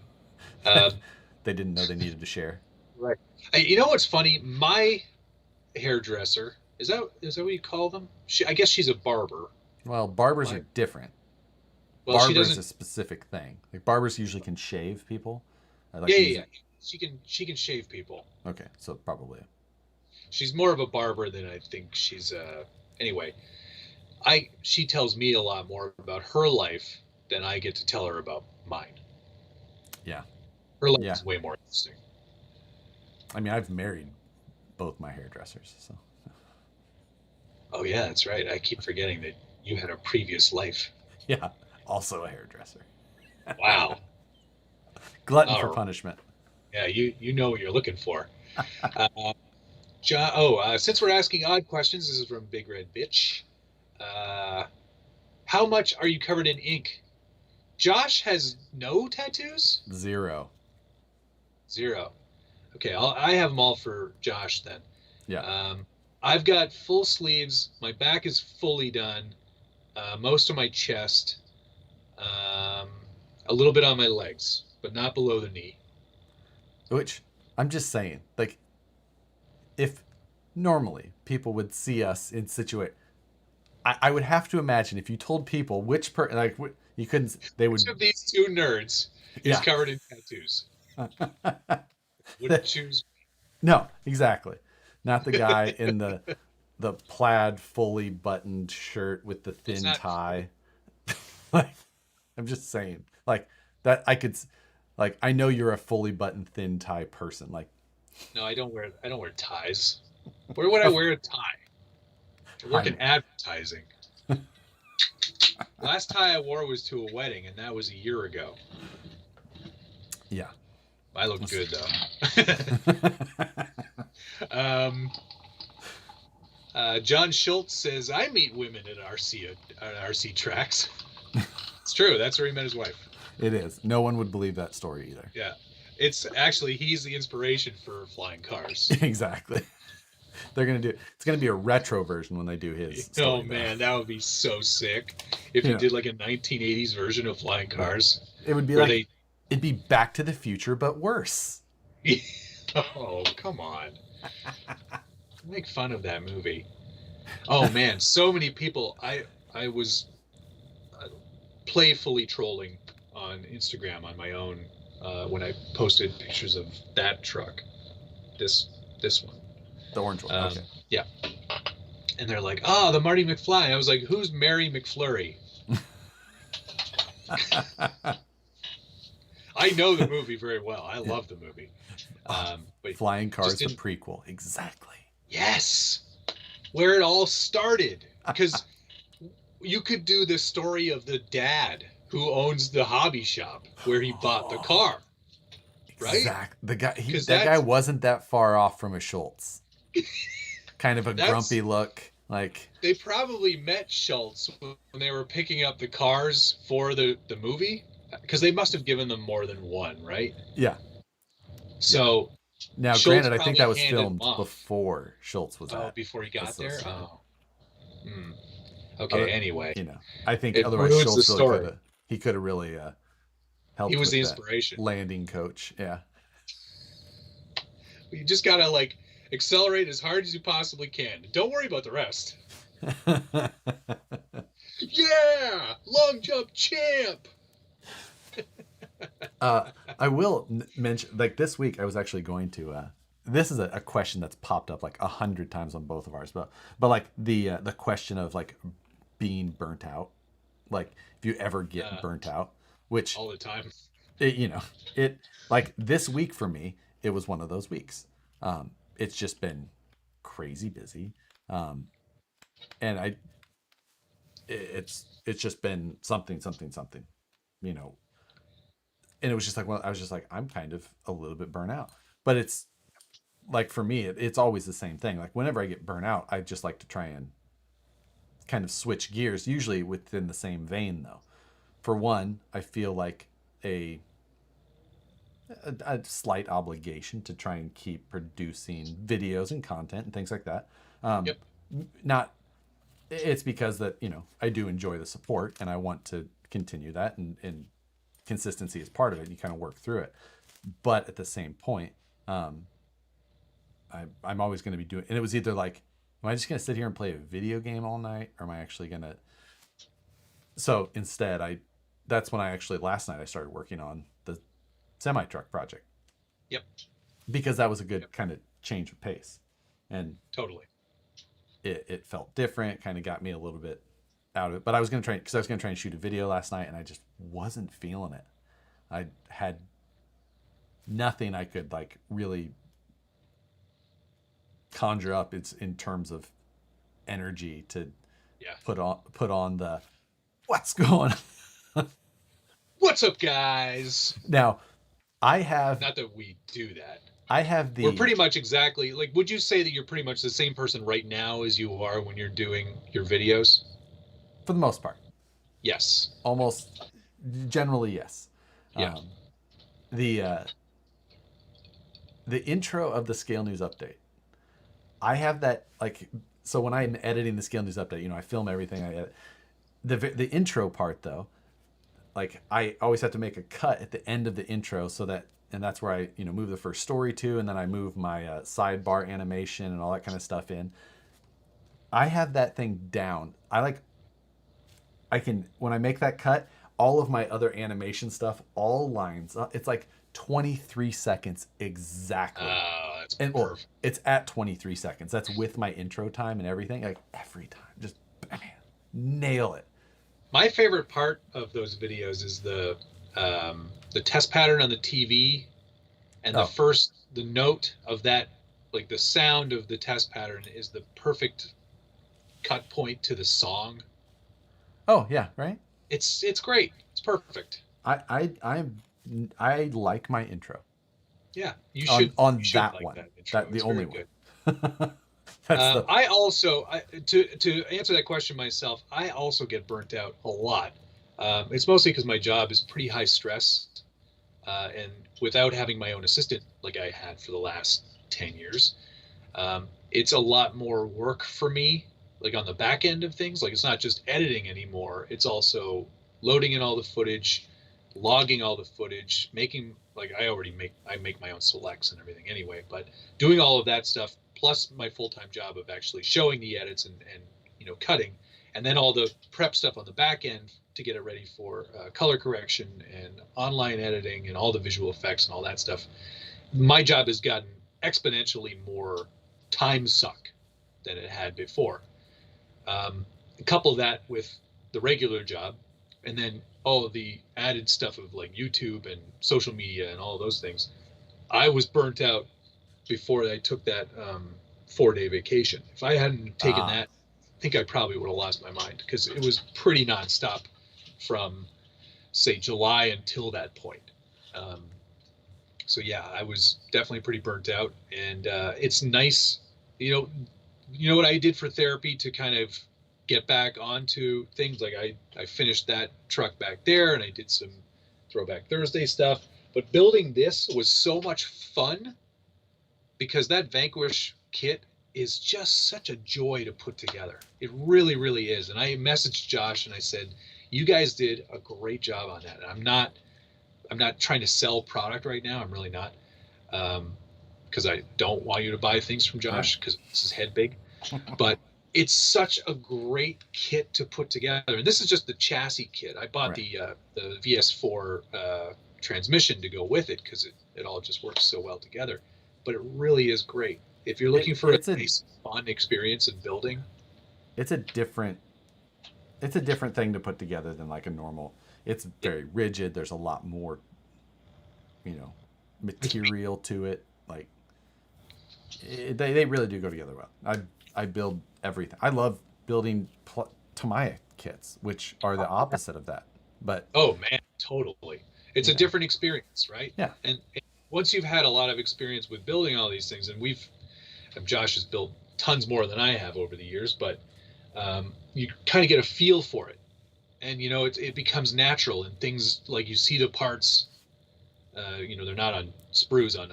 They didn't know they needed to share. Right. You know what's funny? My hairdresser, is that what you call them? I guess she's a barber. Well, barbers are different. Well, barber is a specific thing. Like barbers usually can shave people. Yeah. She can shave people. Okay, so probably. She's more of a barber than I think she's. Anyway, she tells me a lot more about her life than I get to tell her about mine. Yeah. Her life is way more interesting. I mean, I've married both my hairdressers, so. Oh yeah, that's right. I keep forgetting that you had a previous life. Yeah, also a hairdresser. Wow. Glutton for punishment. Yeah, you know what you're looking for. John, since we're asking odd questions, this is from Big Red Bitch. How much are you covered in ink? Josh has no tattoos? 0. Okay, I have them all for Josh then. Yeah. I've got full sleeves. My back is fully done. Most of my chest. A little bit on my legs, but not below the knee. Which, I'm just saying, like, if normally people would see us in I would have to imagine if you told people which you couldn't, they would. Which of these two nerds is covered in tattoos? Wouldn't choose. No, exactly. Not the guy in the plaid, fully buttoned shirt with the thin tie. Like, I'm just saying, like that. I know you're a fully buttoned, thin tie person. Like, no, I don't wear ties. Where would I wear a tie? I work in advertising. Last tie I wore was to a wedding, and that was a year ago. Yeah. I look good, though. John Schultz says, I meet women at RC tracks. It's true. That's where he met his wife. It is. No one would believe that story either. Yeah. It's actually, he's the inspiration for flying cars. Exactly. It's going to be a retro version when they do his. Oh man, that would be so sick. If you did like a 1980s version of flying cars. It would be it'd be Back to the Future, but worse. Oh, come on. Make fun of that movie. Oh man, so many people. I was playfully trolling on Instagram on my own when I posted pictures of that truck. This one. The orange one. Okay. Yeah. And they're like, oh, the Marty McFly. I was like, who's Mary McFlurry? I know the movie very well. I love the movie. But Flying Cars, the prequel. Exactly. Yes. Where it all started. Because you could do the story of the dad who owns the hobby shop where he bought the car. Right? Exactly. That guy wasn't that far off from a Schultz. Kind of a grumpy look. Like, They probably met Schultz when they were picking up the cars for the movie, because they must have given them more than one, right? yeah. So Now, Schultz granted, I think probably that was handed them filmed off. before Schultz was Oh, at before he got there? Associated. Oh. Hmm. Okay, Other, anyway. I think It otherwise ruins the Schultz really story. could have really He helped was the with that inspiration. landing coach. Yeah. You just gotta like accelerate as hard as you possibly can. Don't worry about the rest. Yeah, long jump champ. I will mention, like, this week I was actually going to. This is a question that's popped up like 100 times on both of ours, but like the question of like being burnt out, like if you ever get burnt out, which All the time. it like this week for me, it was one of those weeks. It's just been crazy busy, and it's just been something, you know. And it was just like, well, I was just like, I'm kind of a little bit burnt out, but it's like for me, it's always the same thing. Like whenever I get burnt out, I just like to try and kind of switch gears, usually within the same vein though. For one, I feel like a slight obligation to try and keep producing videos and content and things like that. Yep. Not it's because that I do enjoy the support and I want to continue that, and consistency is part of it. You kind of work through it, but at the same point, I'm always going to be doing. And it was either like, am I just going to sit here and play a video game all night, or am I actually going to? So instead, that's when I actually last night I started working on the semi truck project. Yep. Because that was a good kind of change of pace, and totally. It felt different. Kind of got me a little bit out of it. But I was going to try and shoot a video last night, and I just wasn't feeling it. I had nothing I could like really conjure up. It's in terms of energy to put on the what's going on. What's up, guys? Now, I have not that we do that. I have the. We're pretty much exactly like. Would you say that you're pretty much the same person right now as you are when you're doing your videos? For the most part. Yes. Almost generally, yes. Yeah. The intro of the Scale News update. I have that like so when I'm editing the Scale News update, I film everything. I edit the intro part though. Like I always have to make a cut at the end of the intro and that's where I move the first story to, and then I move my sidebar animation and all that kind of stuff in. I have that thing down. I can when I make that cut, all of my other animation stuff all lines up. It's like 23 seconds exactly. That's perfect. It's at 23 seconds. That's with my intro time and everything. Like every time, just bam, nail it. My favorite part of those videos is the test pattern on the TV, and the note of that, like the sound of the test pattern, is the perfect cut point to the song. Oh yeah, right. It's great. It's perfect. I like my intro. Yeah, you should on you should that like one. That the only one. I also to answer that question myself, I also get burnt out a lot. It's mostly because my job is pretty high stress, and without having my own assistant like I had for the last 10 years, it's a lot more work for me. Like on the back end of things, like it's not just editing anymore. It's also loading in all the footage, logging all the footage, making like I make my own selects and everything anyway, but doing all of that stuff plus my full-time job of actually showing the edits and cutting, and then all the prep stuff on the back end to get it ready for color correction and online editing and all the visual effects and all that stuff. My job has gotten exponentially more time suck than it had before. Couple that with the regular job, and then all of the added stuff of like YouTube and social media and all those things. I was burnt out before I took that 4-day vacation. If I hadn't taken that, I think I probably would have lost my mind, because it was pretty nonstop from say July until that point. So yeah, I was definitely pretty burnt out, and it's nice, you know what I did for therapy to kind of get back onto things? Like I finished that truck back there, and I did some Throwback Thursday stuff. But building this was so much fun because that Vanquish kit is just such a joy to put together. It really, really is. And I messaged Josh and I said, "You guys did a great job on that." And I'm not trying to sell product right now. I'm really not, because I don't want you to buy things from Josh because this is head big. But it's such a great kit to put together. And this is just the chassis kit. I bought the VS4 transmission to go with it because it all just works so well together. But it really is great. If you're looking for a nice, fun experience in building, it's a different thing to put together than like a normal. It's very rigid. There's a lot more, material to it. Like they really do go together well. I build everything. I love building Tamiya kits, which are the opposite of that. But oh man, totally. It's a different experience, right? Yeah. And once you've had a lot of experience with building all these things, and Josh has built tons more than I have over the years, but you kind of get a feel for it, and it becomes natural, and things like you see the parts. They're not on sprues on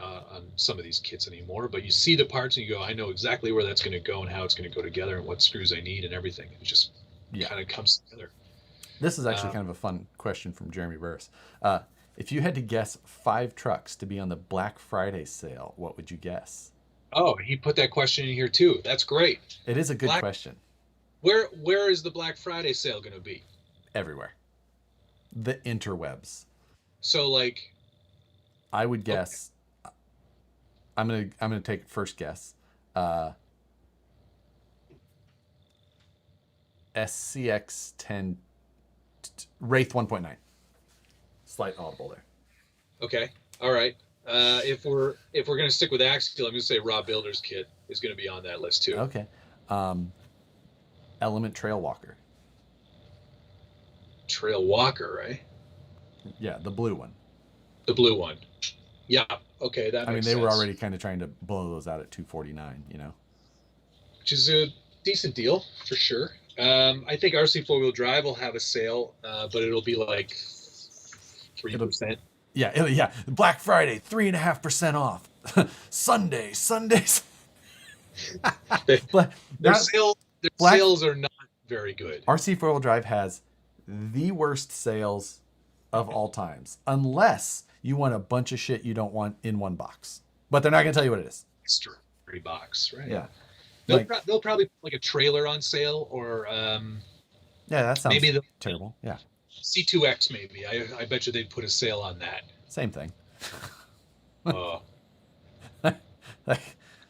some of these kits anymore, but you see the parts and you go, I know exactly where that's going to go and how it's going to go together and what screws I need and everything. It just kind of comes together. This is actually kind of a fun question from Jeremy Burris. If you had to guess 5 trucks to be on the Black Friday sale, what would you guess? Oh, he put that question in here too. That's great. It is a good question. Where is the Black Friday sale going to be? Everywhere. The interwebs. So like, I would guess. Okay. I'm gonna take first guess. SCX 10 Wraith 1.9. Slight audible there. Okay. All right. If we're gonna stick with Axial, I'm gonna say Raw Builder's kit is gonna be on that list too. Okay. Element Trail Walker. Trail Walker, right? Yeah, the blue one. The blue one. Yeah. Okay. That. I mean, makes they sense. were already kind of trying to blow those out at $249. Which is a decent deal for sure. I think RC 4-wheel drive will have a sale, but it'll be like 3%. Yeah. Black Friday, 3.5% off. Sundays. Their sales are not very good. RC 4-wheel drive has the worst sales of all times, unless you want a bunch of shit you don't want in one box. But they're not going to tell you what it is. Mystery box, right? Yeah. They'll probably put like a trailer on sale, or yeah, that sounds maybe terrible. Yeah. C2X maybe. I bet you they'd put a sale on that. Same thing. They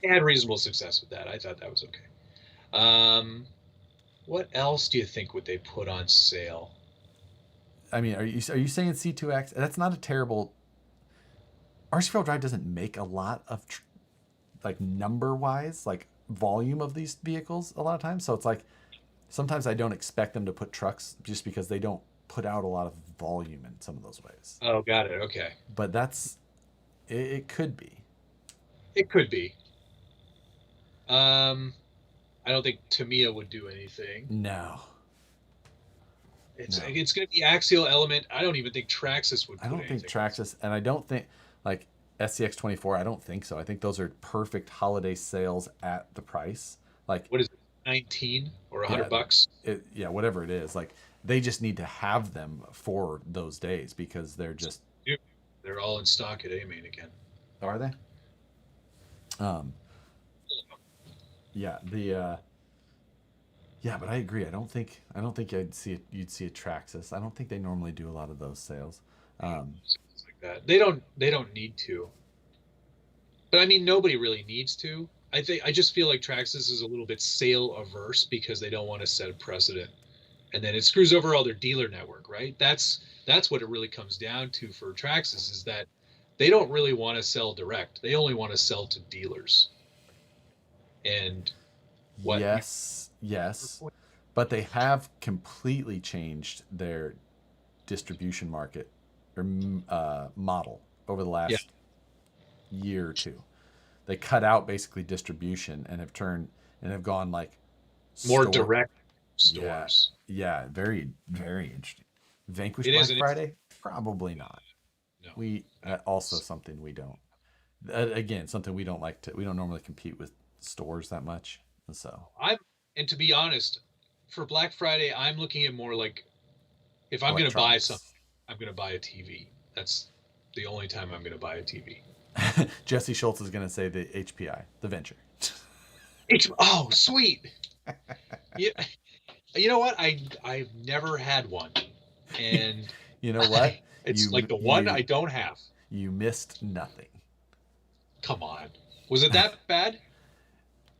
had reasonable success with that. I thought that was okay. What else do you think would they put on sale? I mean, are you saying C2X? That's not a terrible. RC 4-wheel drive doesn't make a lot of like number wise, like volume of these vehicles a lot of times. So it's like sometimes I don't expect them to put trucks just because they don't put out a lot of volume in some of those ways. Oh, got it. Okay. But it could be. It could be. I don't think Tamiya would do anything. No. It's going to be Axial Element. I don't even think Traxxas would. I don't think Traxxas, and I don't think like SCX 24. I don't think so. I think those are perfect holiday sales at the price. Like what is it, 19 or $100? Yeah, whatever it is. Like they just need to have them for those days because they're just. They're all in stock at A-Main again. Are they? Yeah. Yeah, but I agree. I don't think you'd see a Traxxas. I don't think they normally do a lot of those sales. Like that. They don't need to. But I mean, nobody really needs to. I just feel like Traxxas is a little bit sale averse because they don't want to set a precedent, and then it screws over all their dealer network, right? That's what it really comes down to for Traxxas, is that they don't really want to sell direct. They only want to sell to dealers. And what? Yes, but they have completely changed their distribution market or model over the last year or two. They cut out basically distribution and have turned and have gone like More store- direct Yeah, stores. yeah, very, very interesting. Vanquish It Black is, and Friday? Probably not. no. We also something we don't. Again, something we don't like to. We don't normally compete with stores that much. So And to be honest, for Black Friday, I'm looking at more like if I'm going to buy electronics. something, I'm going to buy a TV. That's the only time I'm going to buy a TV. Jesse Schultz is going to say the HPI, the Venture. Oh, sweet. Yeah. You know what? I've never had one, and You know what? it's like the one I don't have. You missed nothing. Come on, was it that bad?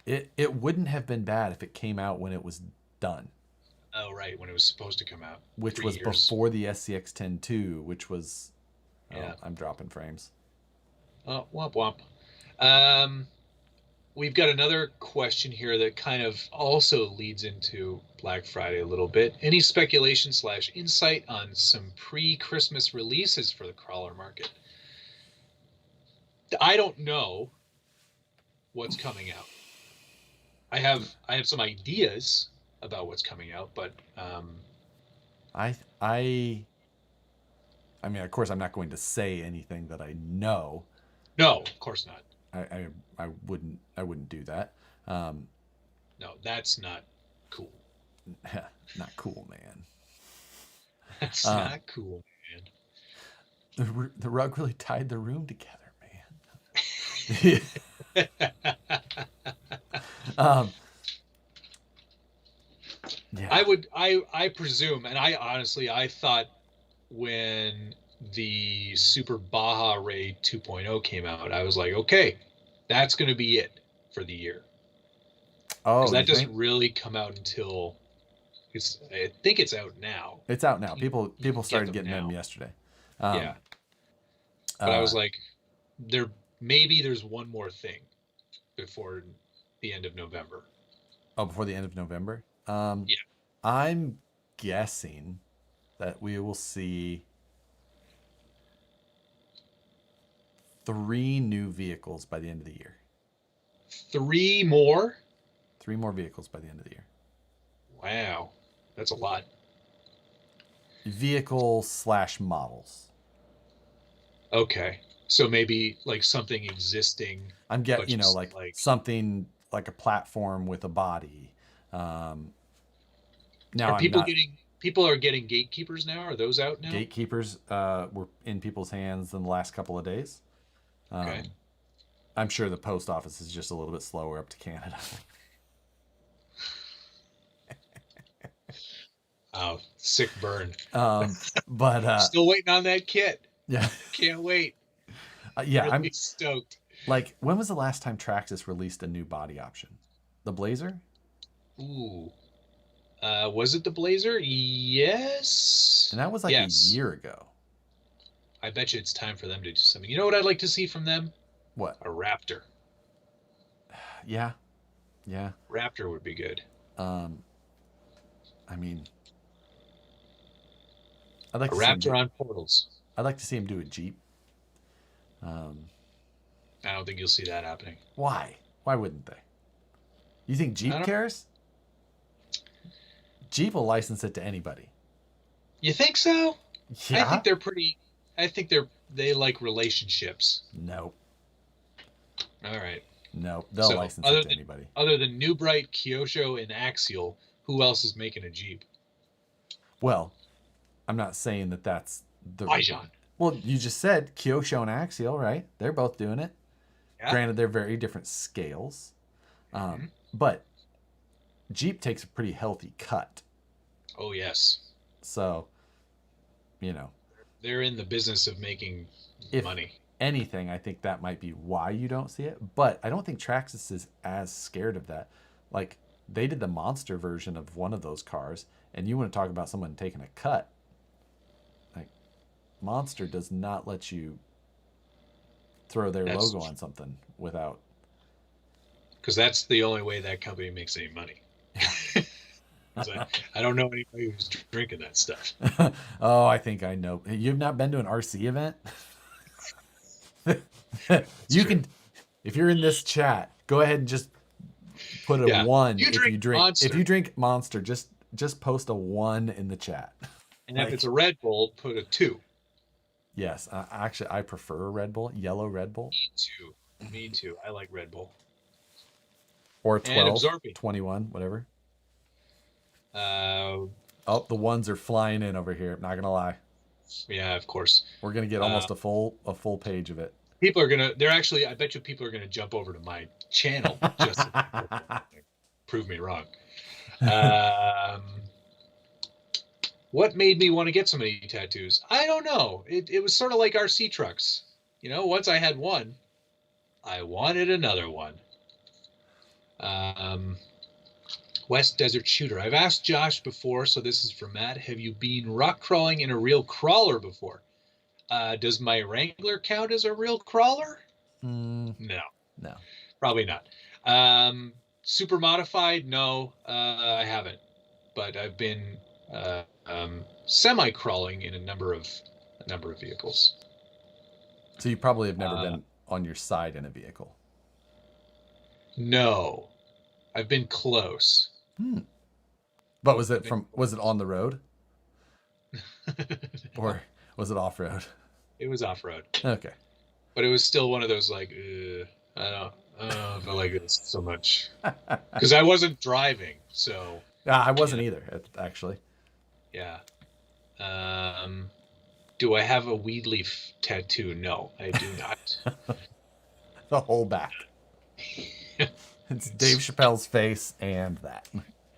It wouldn't have been bad if it came out when it was done, Oh, right, when it was supposed to come out, which 3 was years. before the SCX-10 II, which was. Yeah. Oh, I'm dropping frames. Oh, womp womp. We've got another question here that kind of also leads into Black Friday a little bit. Any speculation / insight on some pre-Christmas releases for the crawler market? I don't know what's coming out. I have some ideas about what's coming out, but I mean, of course, I'm not going to say anything that I know. no, of course not. I wouldn't do that. No, that's not cool. Not cool, man. That's not cool, man. The rug really tied the room together, man. Yeah. I presume, and I thought when the Super Baja Ray 2.0 came out, I was like, okay, that's going to be it for the year. Oh, because that doesn't really come out until I think it's out now. It's out now. People started get them getting them now. yesterday. Yeah. But I was like, there's one more thing before the end of November. Oh, before the end of November? Yeah. I'm guessing that we will see 3 new vehicles by the end of the year. 3 more? 3 more vehicles by the end of the year. Wow. That's a lot. Vehicle / models. Okay. So maybe like something existing. I'm getting, just like something like a platform with a body. Now are people are getting gatekeepers now? Are those out now? Gatekeepers were in people's hands in the last couple of days. Okay. I'm sure the post office is just a little bit slower up to Canada. Oh, sick burn. But still waiting on that kit. Yeah. Can't wait. Yeah, really I'm stoked. Like, when was the last time Traxxas released a new body option? The Blazer? Ooh. Was it the Blazer? Yes. And that was like a year ago. I bet you it's time for them to do something. You know what I'd like to see from them? What? A Raptor. Yeah. Raptor would be good. I mean, I'd like a to see Raptor on portals. I'd like to see him do a Jeep. I don't think you'll see that happening. Why? Why wouldn't they? You think Jeep cares? Jeep will license it to anybody. You think so? Yeah. I think they like relationships. Nope. All right. Nope. They'll license it to anybody. Other than New Bright, Kyosho, and Axial, who else is making a Jeep? Well, I'm not saying that that's the... Aijan. Well, you just said Kyosho and Axial, right? They're both doing it. Yeah. Granted, they're very different scales. But Jeep takes a pretty healthy cut. Oh, yes. So, they're in the business of making money. Anything, I think that might be why you don't see it. But I don't think Traxxas is as scared of that. Like, they did the monster version of one of those cars, and you want to talk about someone taking a cut. Like, Monster does not let you throw their logo on something without... Because that's the only way that company makes any money. I don't know anybody who's drinking that stuff. Oh, I think I know. You've not been to an RC event? You can, if you're in this chat, go ahead and just put a Yeah. 1 You if drink you drink Monster. if you drink Monster. Just post a 1 in the chat. And if it's a Red Bull, put a 2. Yes, actually, I prefer a Red Bull, yellow Red Bull. Me too. Me too. I like Red Bull. Or And 12, absorbing. 21, whatever. Uh, Oh, the ones are flying in over here. Not gonna lie, yeah, of course. we're gonna get almost a full page of it. People are gonna. They're actually. I bet you people are gonna jump over to my channel just to prove me wrong. What made me want to get so many tattoos? I don't know. It was sort of like RC trucks. You know, once I had one, I wanted another one. West Desert Shooter. I've asked Josh before, so this is for Matt. Have you been rock crawling in a real crawler before? Does my Wrangler count as a real crawler? No, probably not. Super modified? No, I haven't. But I've been semi crawling in a number of vehicles. So you probably have never been on your side in a vehicle. No, I've been close. But was it on the road? Or was it off road? It was off road. Okay. But it was still one of those like, I don't know if I like this so much. Because I wasn't driving, so. I wasn't either, actually. Yeah. Do I have a weed leaf tattoo? No, I do not. The whole back. It's Dave Chappelle's face and that.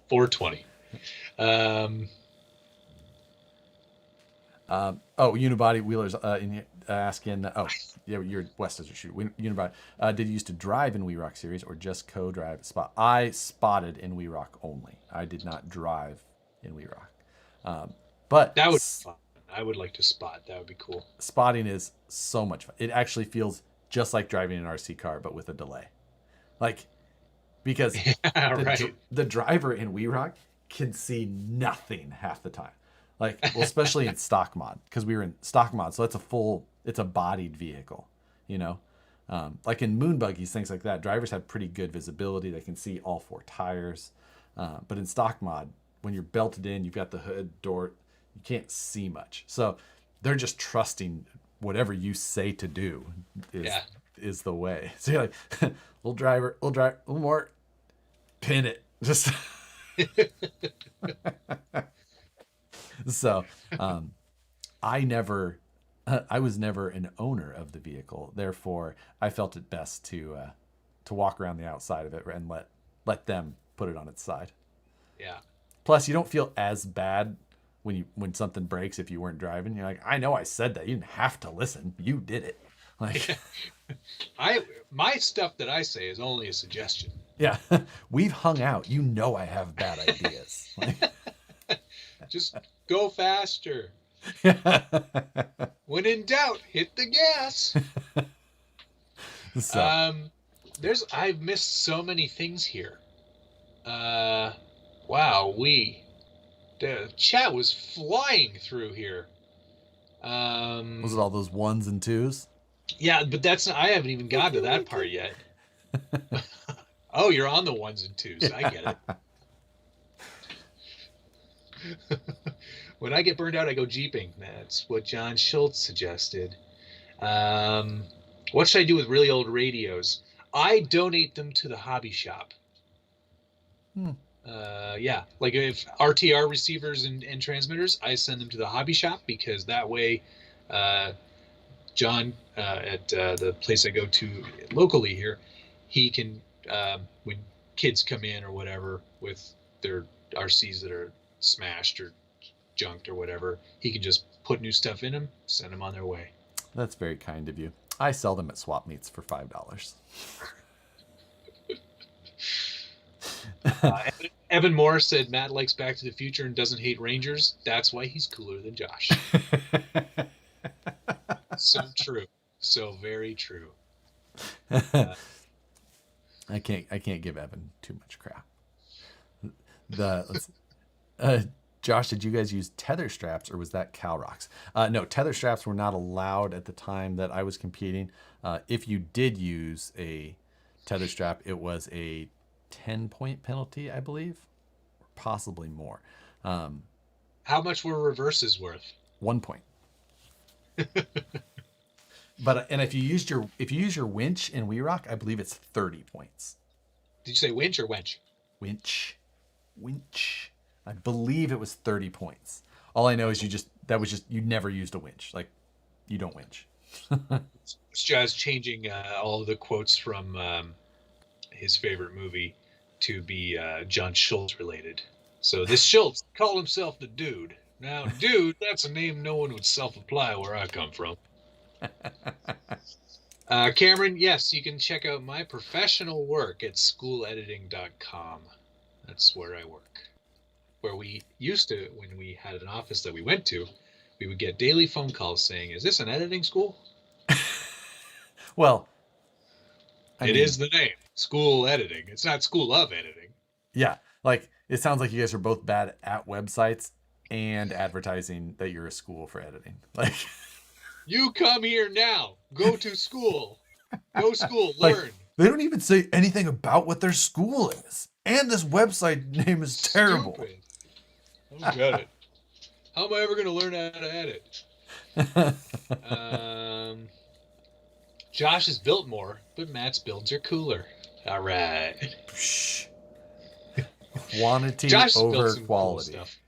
420. Unibody Wheelers asking. You're West Desert Shoot. Unibody. Did you used to drive in We Rock series or just co-drive spot? I spotted in We Rock only. I did not drive in We Rock. But that would be fun. I would like to spot. That would be cool. Spotting is so much fun. It actually feels just like driving an RC car, but with a delay. Because the driver in We Rock can see nothing half the time. Especially in stock mod, because we were in stock mod, so it's a bodied vehicle, you know. Like in moon buggies, things like that, drivers have pretty good visibility. They can see all 4 tires. But in stock mod, when you're belted in, you've got the hood, door, you can't see much. So they're just trusting whatever you say to do is the way. So you're like, little driver, a little more, pin it. Just so I was never an owner of the vehicle. Therefore, I felt it best to walk around the outside of it and let them put it on its side. Yeah. Plus, you don't feel as bad when something breaks if you weren't driving. You're like, I know I said that. You didn't have to listen. You did it. My stuff that I say is only a suggestion. Yeah. We've hung out. You know I have bad ideas. Just go faster. When in doubt, hit the gas. So. I've missed so many things here. Wow, the chat was flying through here. Was it all those 1s and 2s? Yeah, but I haven't even gotten to that part yet. Oh, you're on the 1s and 2s. I get it. When I get burned out, I go jeeping. That's what John Schultz suggested. What should I do with really old radios? I donate them to the hobby shop. Like if RTR receivers and transmitters, I send them to the hobby shop because that way, John at the place I go to locally here, he can when kids come in or whatever with their RCs that are smashed or junked or whatever, he can just put new stuff in them, send them on their way. That's very kind of you. I sell them at swap meets for $5. Evan Moore said Matt likes Back to the Future and doesn't hate Rangers. That's why he's cooler than Josh. So true. So very true. I can't give Evan too much crap. Josh, did you guys use tether straps or was that Cal Rocks? No, tether straps were not allowed at the time that I was competing. If you did use a tether strap, it was a 10-point penalty, I believe, or possibly more. How much were reverses worth? 1 point. But and if you use your winch in We Rock, I believe it's 30 points. Did you say winch or wench? Winch. I believe it was 30 points. All I know is you never used a winch. Like, you don't winch. It's just changing all of the quotes from his favorite movie to be John Schultz related. So this Schultz called himself the Dude. Now, Dude, that's a name no one would self-apply where I come from. Cameron, yes, you can check out my professional work at schoolediting.com. That's where I work. Where we used to, when we had an office that we went to, we would get daily phone calls saying, "Is this an editing school?" Well, It is the name, School Editing. It's not School of Editing. Yeah, like, it sounds like you guys are both bad at websites and advertising that you're a school for editing. Like, you come here now. Go to school. Go school. like, Learn. they don't even say anything about what their school is. And this website name is terrible. Stupid. I don't get it. How am I ever going to learn how to edit? Josh has built more, but Matt's builds are cooler. All right. Quantity over quality. Cool stuff.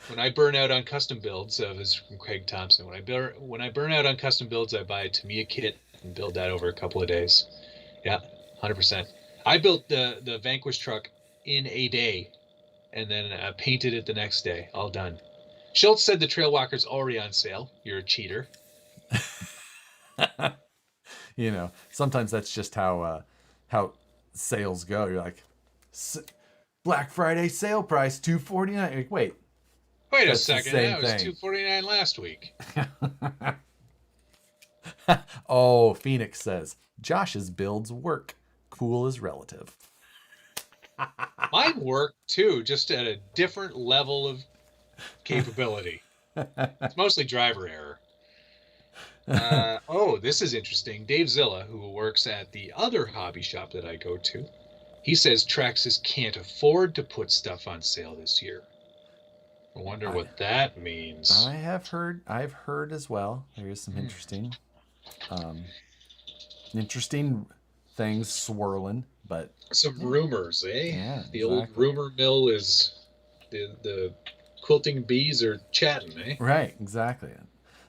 When I burn out on custom builds, this is from Craig Thompson. When I burn out on custom builds, I buy a Tamiya kit and build that over a couple of days. Yeah, 100%. I built the Vanquish truck in a day, and then painted it the next day. All done. Schultz said the Trailwalker's already on sale. You're a cheater. You know, sometimes that's just how sales go. You're like, Black Friday sale price $249. Like, wait a second. That was $249 last week. Oh, Phoenix says Josh's builds work. Cool is relative. Mine work too, just at a different level of capability. It's mostly driver error. This is interesting. Dave Zilla, who works at the other hobby shop that I go to, he says Traxxas can't afford to put stuff on sale this year. I wonder what that means. I've heard as well. There is some interesting things swirling, but some rumors, eh? Yeah, the old rumor mill is the quilting bees are chatting, eh? Right, exactly.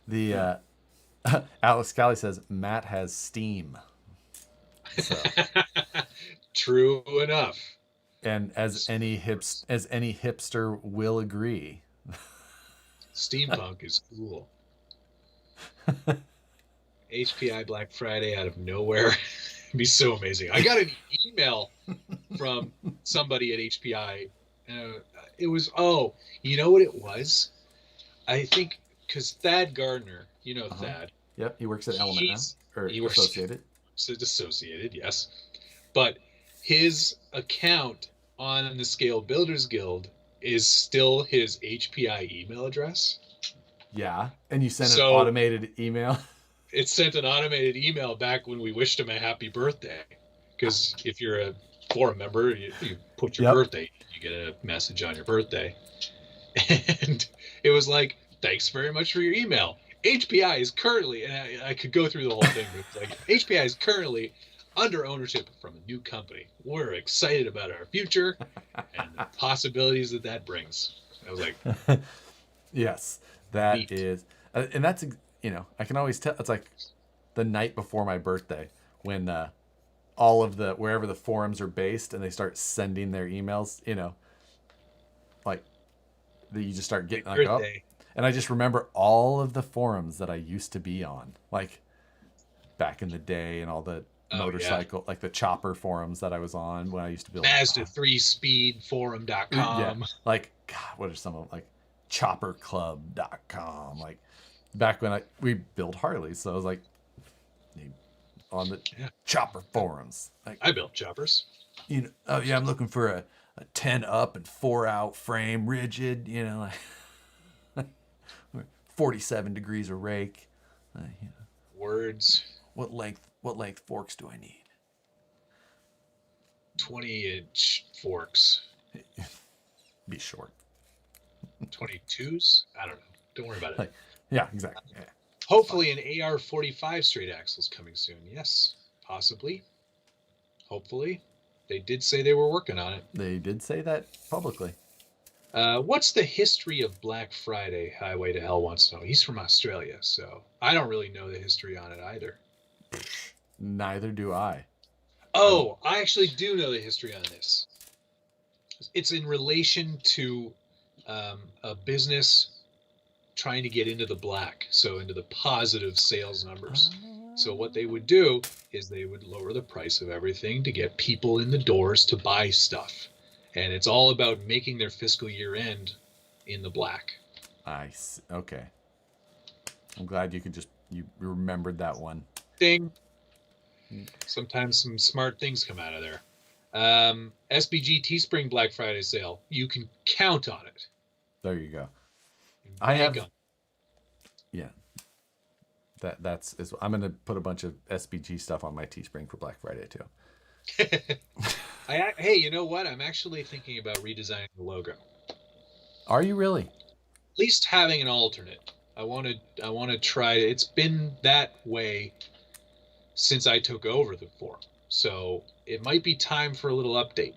The Alex Cali says Matt has Steam. So. True enough. And as any hipster will agree, steampunk is cool. HPI Black Friday out of nowhere. It'd be so amazing. I got an email from somebody at HPI. It was, you know what it was? I think because Thad Gardner, you know Thad. Yep, he works at Element now, or Associated. Associated, yes. But his account on the Scale Builders Guild is still his HPI email address. Yeah, and you sent an automated email. It sent an automated email back when we wished him a happy birthday. Because if you're a forum member, you put your birthday, you get a message on your birthday. And it was like, thanks very much for your email. HPI is currently, and I could go through the whole thing, but it's like, HPI is currently under ownership from a new company. We're excited about our future and the possibilities that brings. I was like, yes, that is, and that's, you know, I can always tell. It's like the night before my birthday when all of wherever the forums are based and they start sending their emails, you know, like you just start getting like, oh. And I just remember all of the forums that I used to be on, like back in the day, and all the motorcycle, like the chopper forums that I was on when I used to build Mazda3speedforum.com. Yeah. Like, God, what are some of them? Like chopperclub.com. Like back when we built Harleys. So I was like on the chopper forums. Like, I built choppers. You know, oh yeah, I'm looking for a 10 up and 4 out frame, rigid, you know, like 47 degrees of rake. You know. Words. What length forks do I need? 20-inch forks. Be short. 22s? I don't know. Don't worry about it. Like, yeah, exactly. Yeah. Hopefully an AR-45 straight axle is coming soon. Yes, possibly. Hopefully. They did say they were working on it. They did say that publicly. What's the history of Black Friday? Highway to Hell wants to know. He's from Australia, so I don't really know the history on it either. Neither do I. Oh, I actually do know the history on this. It's in relation to a business trying to get into the black, so into the positive sales numbers. So what they would do is they would lower the price of everything to get people in the doors to buy stuff. And it's all about making their fiscal year end in the black. I see. Okay. I'm glad you remembered that one. Ding. Sometimes some smart things come out of there. SBG Teespring Black Friday sale. You can count on it. There you go. Yeah. I'm gonna put a bunch of SBG stuff on my Teespring for Black Friday too. Hey, you know what? I'm actually thinking about redesigning the logo. Are you really? At least having an alternate. I want to try. It's been that way since I took over the forum, so it might be time for a little update.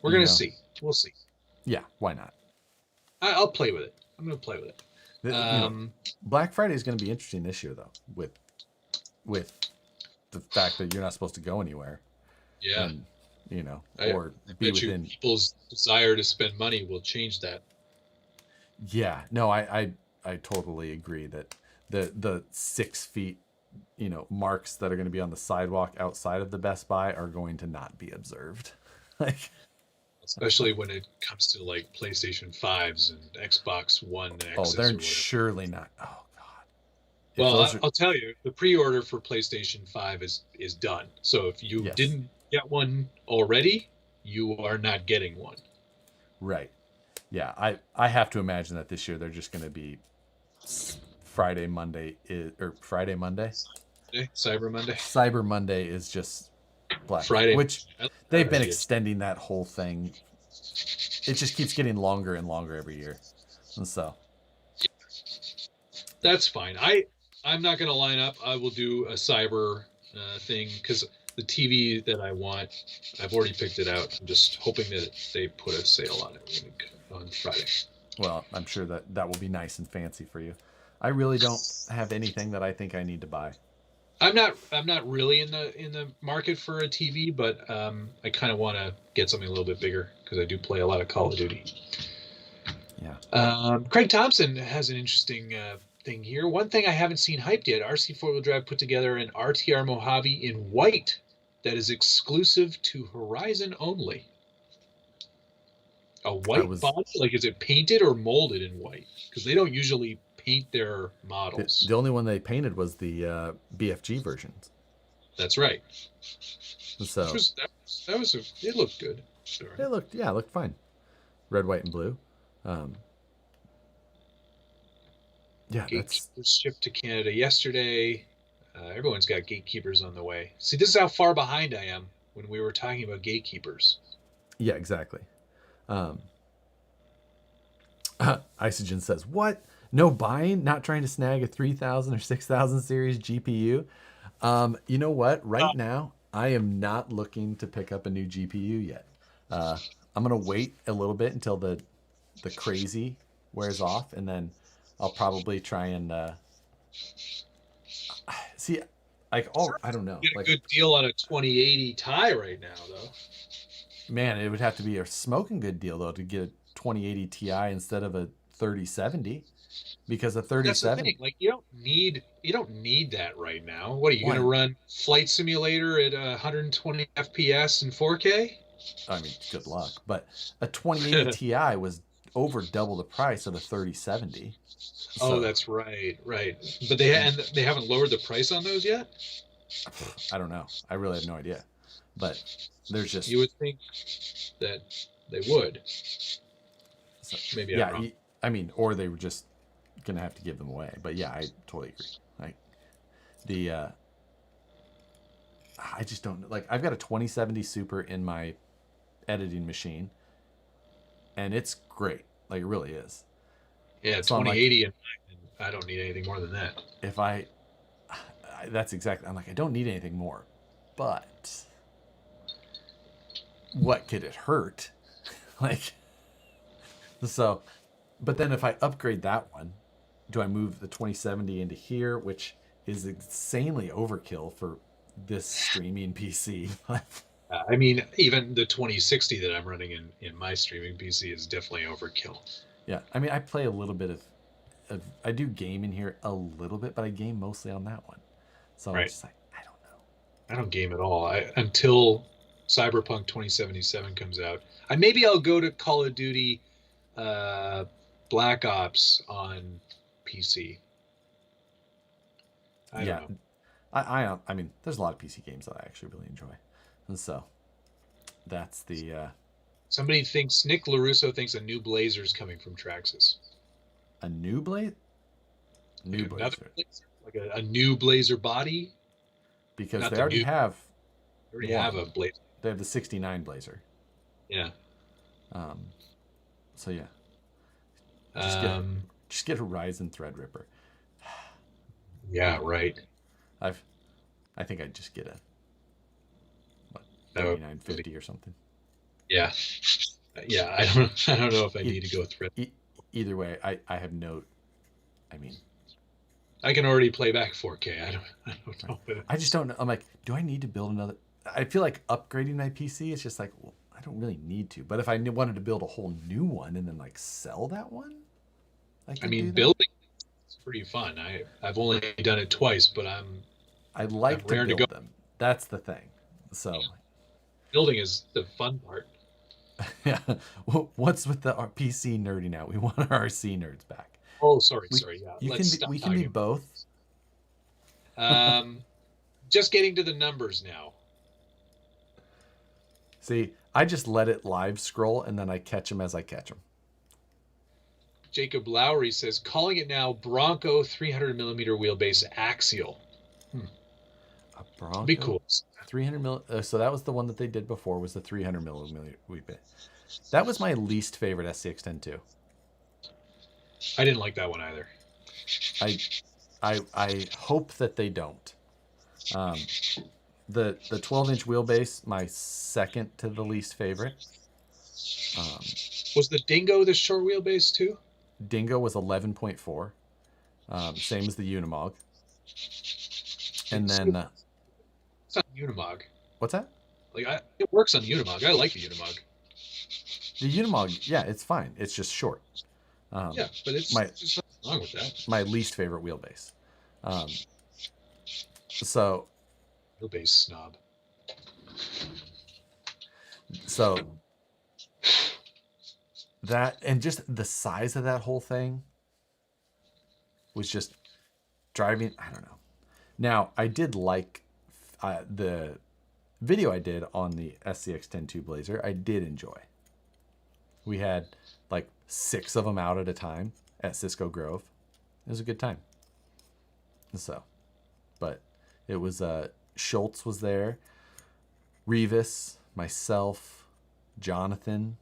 We're gonna see. We'll see. Yeah, why not? I'll play with it. I'm gonna play with it. Black Friday is going to be interesting this year, though, with the fact that you're not supposed to go anywhere. Yeah. And, I be bet within. People's desire to spend money will change that. Yeah. No, I totally agree that the 6 feet, marks that are going to be on the sidewalk outside of the Best Buy are going to not be observed. Like. Especially when it comes to like PlayStation 5s and Xbox One X. Oh, they're surely not. Oh God. Well, I'll tell you, the pre-order for PlayStation 5 is done. So if you didn't get one already, you are not getting one. Right. Yeah, I have to imagine that this year they're just going to be Cyber Monday. Cyber Monday is just Black Friday, which they've been extending that whole thing. It just keeps getting longer and longer every year, and so that's fine. I'm not going to line up. I will do a cyber thing because the TV that I want, I've already picked it out. I'm just hoping that they put a sale on it on Friday. Well, I'm sure that will be nice and fancy for you. I really don't have anything that I think I need to buy. I'm not really in the market for a TV, but I kind of want to get something a little bit bigger because I do play a lot of Call of Duty. Yeah. Craig Thompson has an interesting thing here. One thing I haven't seen hyped yet: RC 4-wheel drive put together an RTR Mojave in white that is exclusive to Horizon only. A white body? Like, is it painted or molded in white? Because they don't usually paint their models. The only one they painted was the BFG versions. That's right. So it looked good. Sure. It looked fine. Red, white, and blue. Gatekeepers shipped to Canada yesterday. Everyone's got gatekeepers on the way. See, this is how far behind I am when we were talking about gatekeepers. Yeah, exactly. Isogen says, "What? No buying? Not trying to snag a 3000 or 6000 series GPU?" You know what? Right now, I am not looking to pick up a new GPU yet. I'm gonna wait a little bit until the crazy wears off, and then I'll probably try and see. I don't know. Get a good deal on a 2080 Ti right now, though. Man, it would have to be a smoking good deal though to get a 2080 Ti instead of a 3070, because a 3070. That's the thing. Like, you don't need that right now. What are you going to run Flight Simulator at 120 FPS and 4K? I mean, good luck. But a 2080 Ti was over double the price of a 3070. Oh, that's right. But they haven't lowered the price on those yet? I don't know. I really have no idea. But there's just... You would think that they would. So, maybe I'm wrong. I mean, or they were just going to have to give them away. But yeah, I totally agree. Like, I just don't like. I've got a 2070 Super in my editing machine, and it's great. Like it really is. Yeah, So I'm like, 2080, and I don't need anything more than that. if that's exactly. I'm like, I don't need anything more, but what could it hurt? Like, so, but then if I upgrade that one, do I move the 2070 into here, which is insanely overkill for this streaming PC? I mean, even the 2060 that I'm running in my streaming PC is definitely overkill. Yeah, I mean, I play a little bit I do game in here a little bit, but I game mostly on that one. So I'm Right. just like, I don't know. I don't game at all. Until Cyberpunk 2077 comes out. Maybe I'll go to Call of Duty uh, Black Ops on PC. I don't know. I mean, there's a lot of PC games that I actually really enjoy, and so that's the Somebody thinks Nick LaRusso thinks a new Blazer's coming from Traxxas. a new Blaze, new Like another Blazer, Blazer? Like a new Blazer body? because Not they the already new. have They already have one. a Blazer. They have the 69 Blazer. Yeah. Um, so yeah, Um, just get a Ryzen Threadripper. yeah, right. I think I'd just get a what That 3950 or something. Yeah. Yeah, I don't know if I need to go thread. Either way, I have no. I mean, I can already play back 4K. I don't know. I just don't know. I'm like, do I need to build another? I feel like upgrading my PC is just like, well, I don't really need to. But if I wanted to build a whole new one and then like sell that one, I mean, building is pretty fun. I've only done it twice, but I like to build them. That's the thing. So yeah. Building is the fun part. Yeah. What's with the PC nerding out? We want our RC nerds back. Oh, sorry. Yeah. We can be both. Just getting to the numbers now. See, I just let it live scroll and then I catch them as I catch them. Jacob Lowry says, calling it now Bronco 300 millimeter wheelbase axial. A Bronco? Be cool. 300 mil. So that was the one that they did before. Was the 300 millimeter wheelbase? That was my least favorite SCX-10 too. I didn't like that one either. I hope that they don't. The 12-inch wheelbase, my second to the least favorite. Was the Dingo the short wheelbase too? Dingo was 11.4, same as the Unimog. And then it's on Unimog. What's that? Like it works on Unimog. I like the Unimog. The Unimog, yeah, it's fine. It's just short. Yeah, but it's just nothing wrong with that. My least favorite wheelbase. So wheelbase snob. So that, and just the size of that whole thing was just driving. I don't know. Now I did like the video I did on the SCX-10 Blazer. I did enjoy. We had like 6 of them out at a time at Cisco Grove. It was a good time. So, but it was Schultz was there, Revis, myself, Jonathan,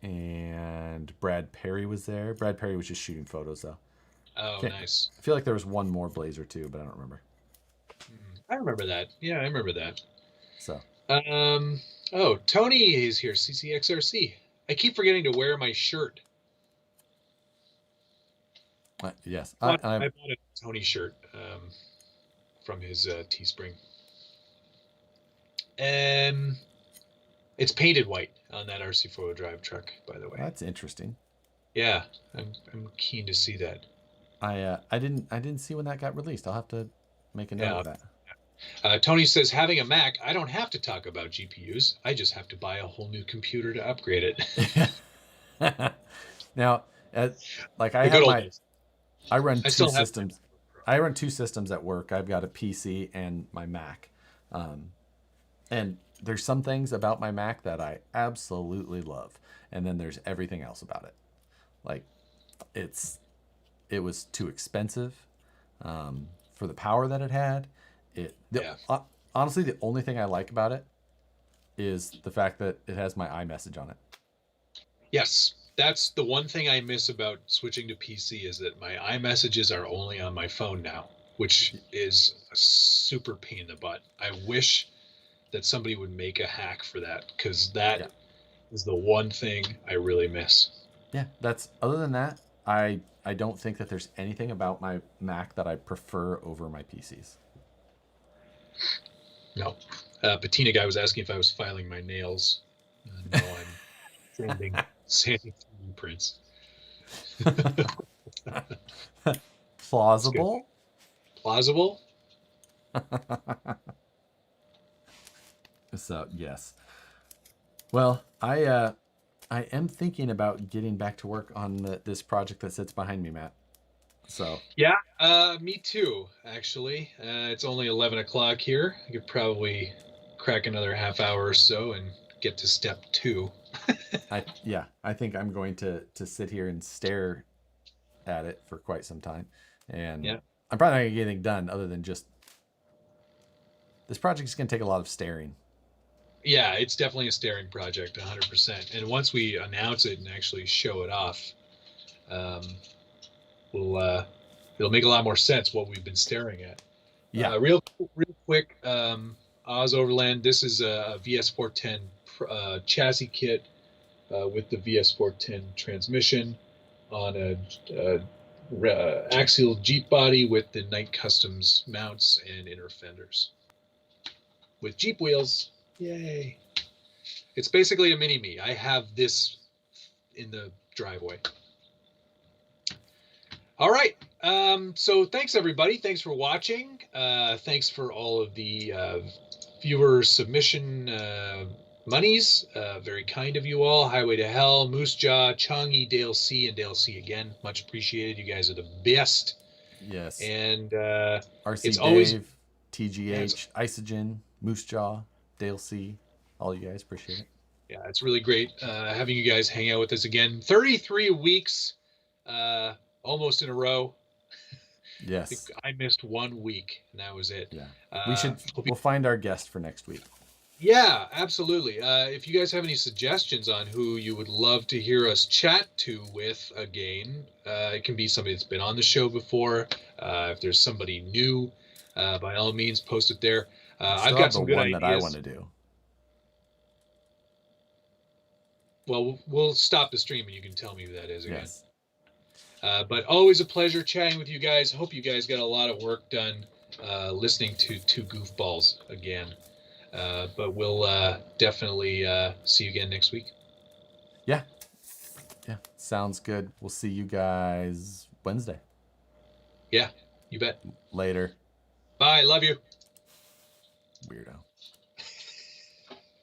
and Brad Perry was there. Brad Perry was just shooting photos though. Oh, nice. I feel like there was one more Blazer too, but I don't remember. I remember that. Yeah, I remember that. So. Oh, Tony is here. CCXRC. I keep forgetting to wear my shirt. Yes, I bought a Tony shirt from his Teespring. It's painted white on that RC four-wheel drive truck, by the way. That's interesting. Yeah, I'm keen to see that. I didn't see when that got released. I'll have to make a note of that. Tony says, having a Mac, I don't have to talk about GPUs. I just have to buy a whole new computer to upgrade it. Now, I run two systems. I run 2 systems at work. I've got a PC and my Mac. And there's some things about my Mac that I absolutely love. And then there's everything else about it. Like it was too expensive for the power that it had. honestly, the only thing I like about it is the fact that it has my iMessage on it. Yes, that's the one thing I miss about switching to PC is that my iMessages are only on my phone now, which is a super pain in the butt. I wish that somebody would make a hack for that, because that is the one thing I really miss. Yeah, that's other than that, I don't think that there's anything about my Mac that I prefer over my PCs. No. Patina guy was asking if I was filing my nails. No, I'm sanding prints. Plausible. Plausible? So yes. Well, I am thinking about getting back to work on this project that sits behind me, Matt. So Yeah, me too, actually. It's only 11 o'clock here. I could probably crack another half hour or so and get to step 2. I think I'm going to sit here and stare at it for quite some time, and Yeah. I'm probably not gonna get anything done other than just this project is gonna take a lot of staring. Yeah, it's definitely a staring project, 100%. And once we announce it and actually show it off, um, it'll make a lot more sense what we've been staring at. Yeah. Real quick, Oz Overland. This is a VS410 chassis kit with the VS410 transmission on a axial Jeep body with the Knight Customs mounts and inner fenders with Jeep wheels. Yay! It's basically a mini me. I have this in the driveway. All right. So thanks everybody. Thanks for watching. Thanks for all of the viewer submission monies. Very kind of you all. Highway to Hell, Moose Jaw, Chongy, Dale C, and Dale C again. Much appreciated. You guys are the best. Yes. And RC it's Dave, always TGH, Isogen, Moose Jaw, Dale C. All you guys appreciate it. Yeah, it's really great having you guys hang out with us again. 33 weeks, almost in a row. Yes. I missed 1 week, and that was it. Yeah. We'll find our guest for next week. Yeah, absolutely. If you guys have any suggestions on who you would love to hear us chat to with again, it can be somebody that's been on the show before. If there's somebody new, by all means, post it there. I've got some good ideas. That I want to do. Well, we'll stop the stream and you can tell me who that is again. Yes. But always a pleasure chatting with you guys. Hope you guys got a lot of work done listening to two goofballs again. But we'll definitely see you again next week. Yeah. Yeah. Sounds good. We'll see you guys Wednesday. Yeah, you bet. Later. Bye. Love you. Weirdo.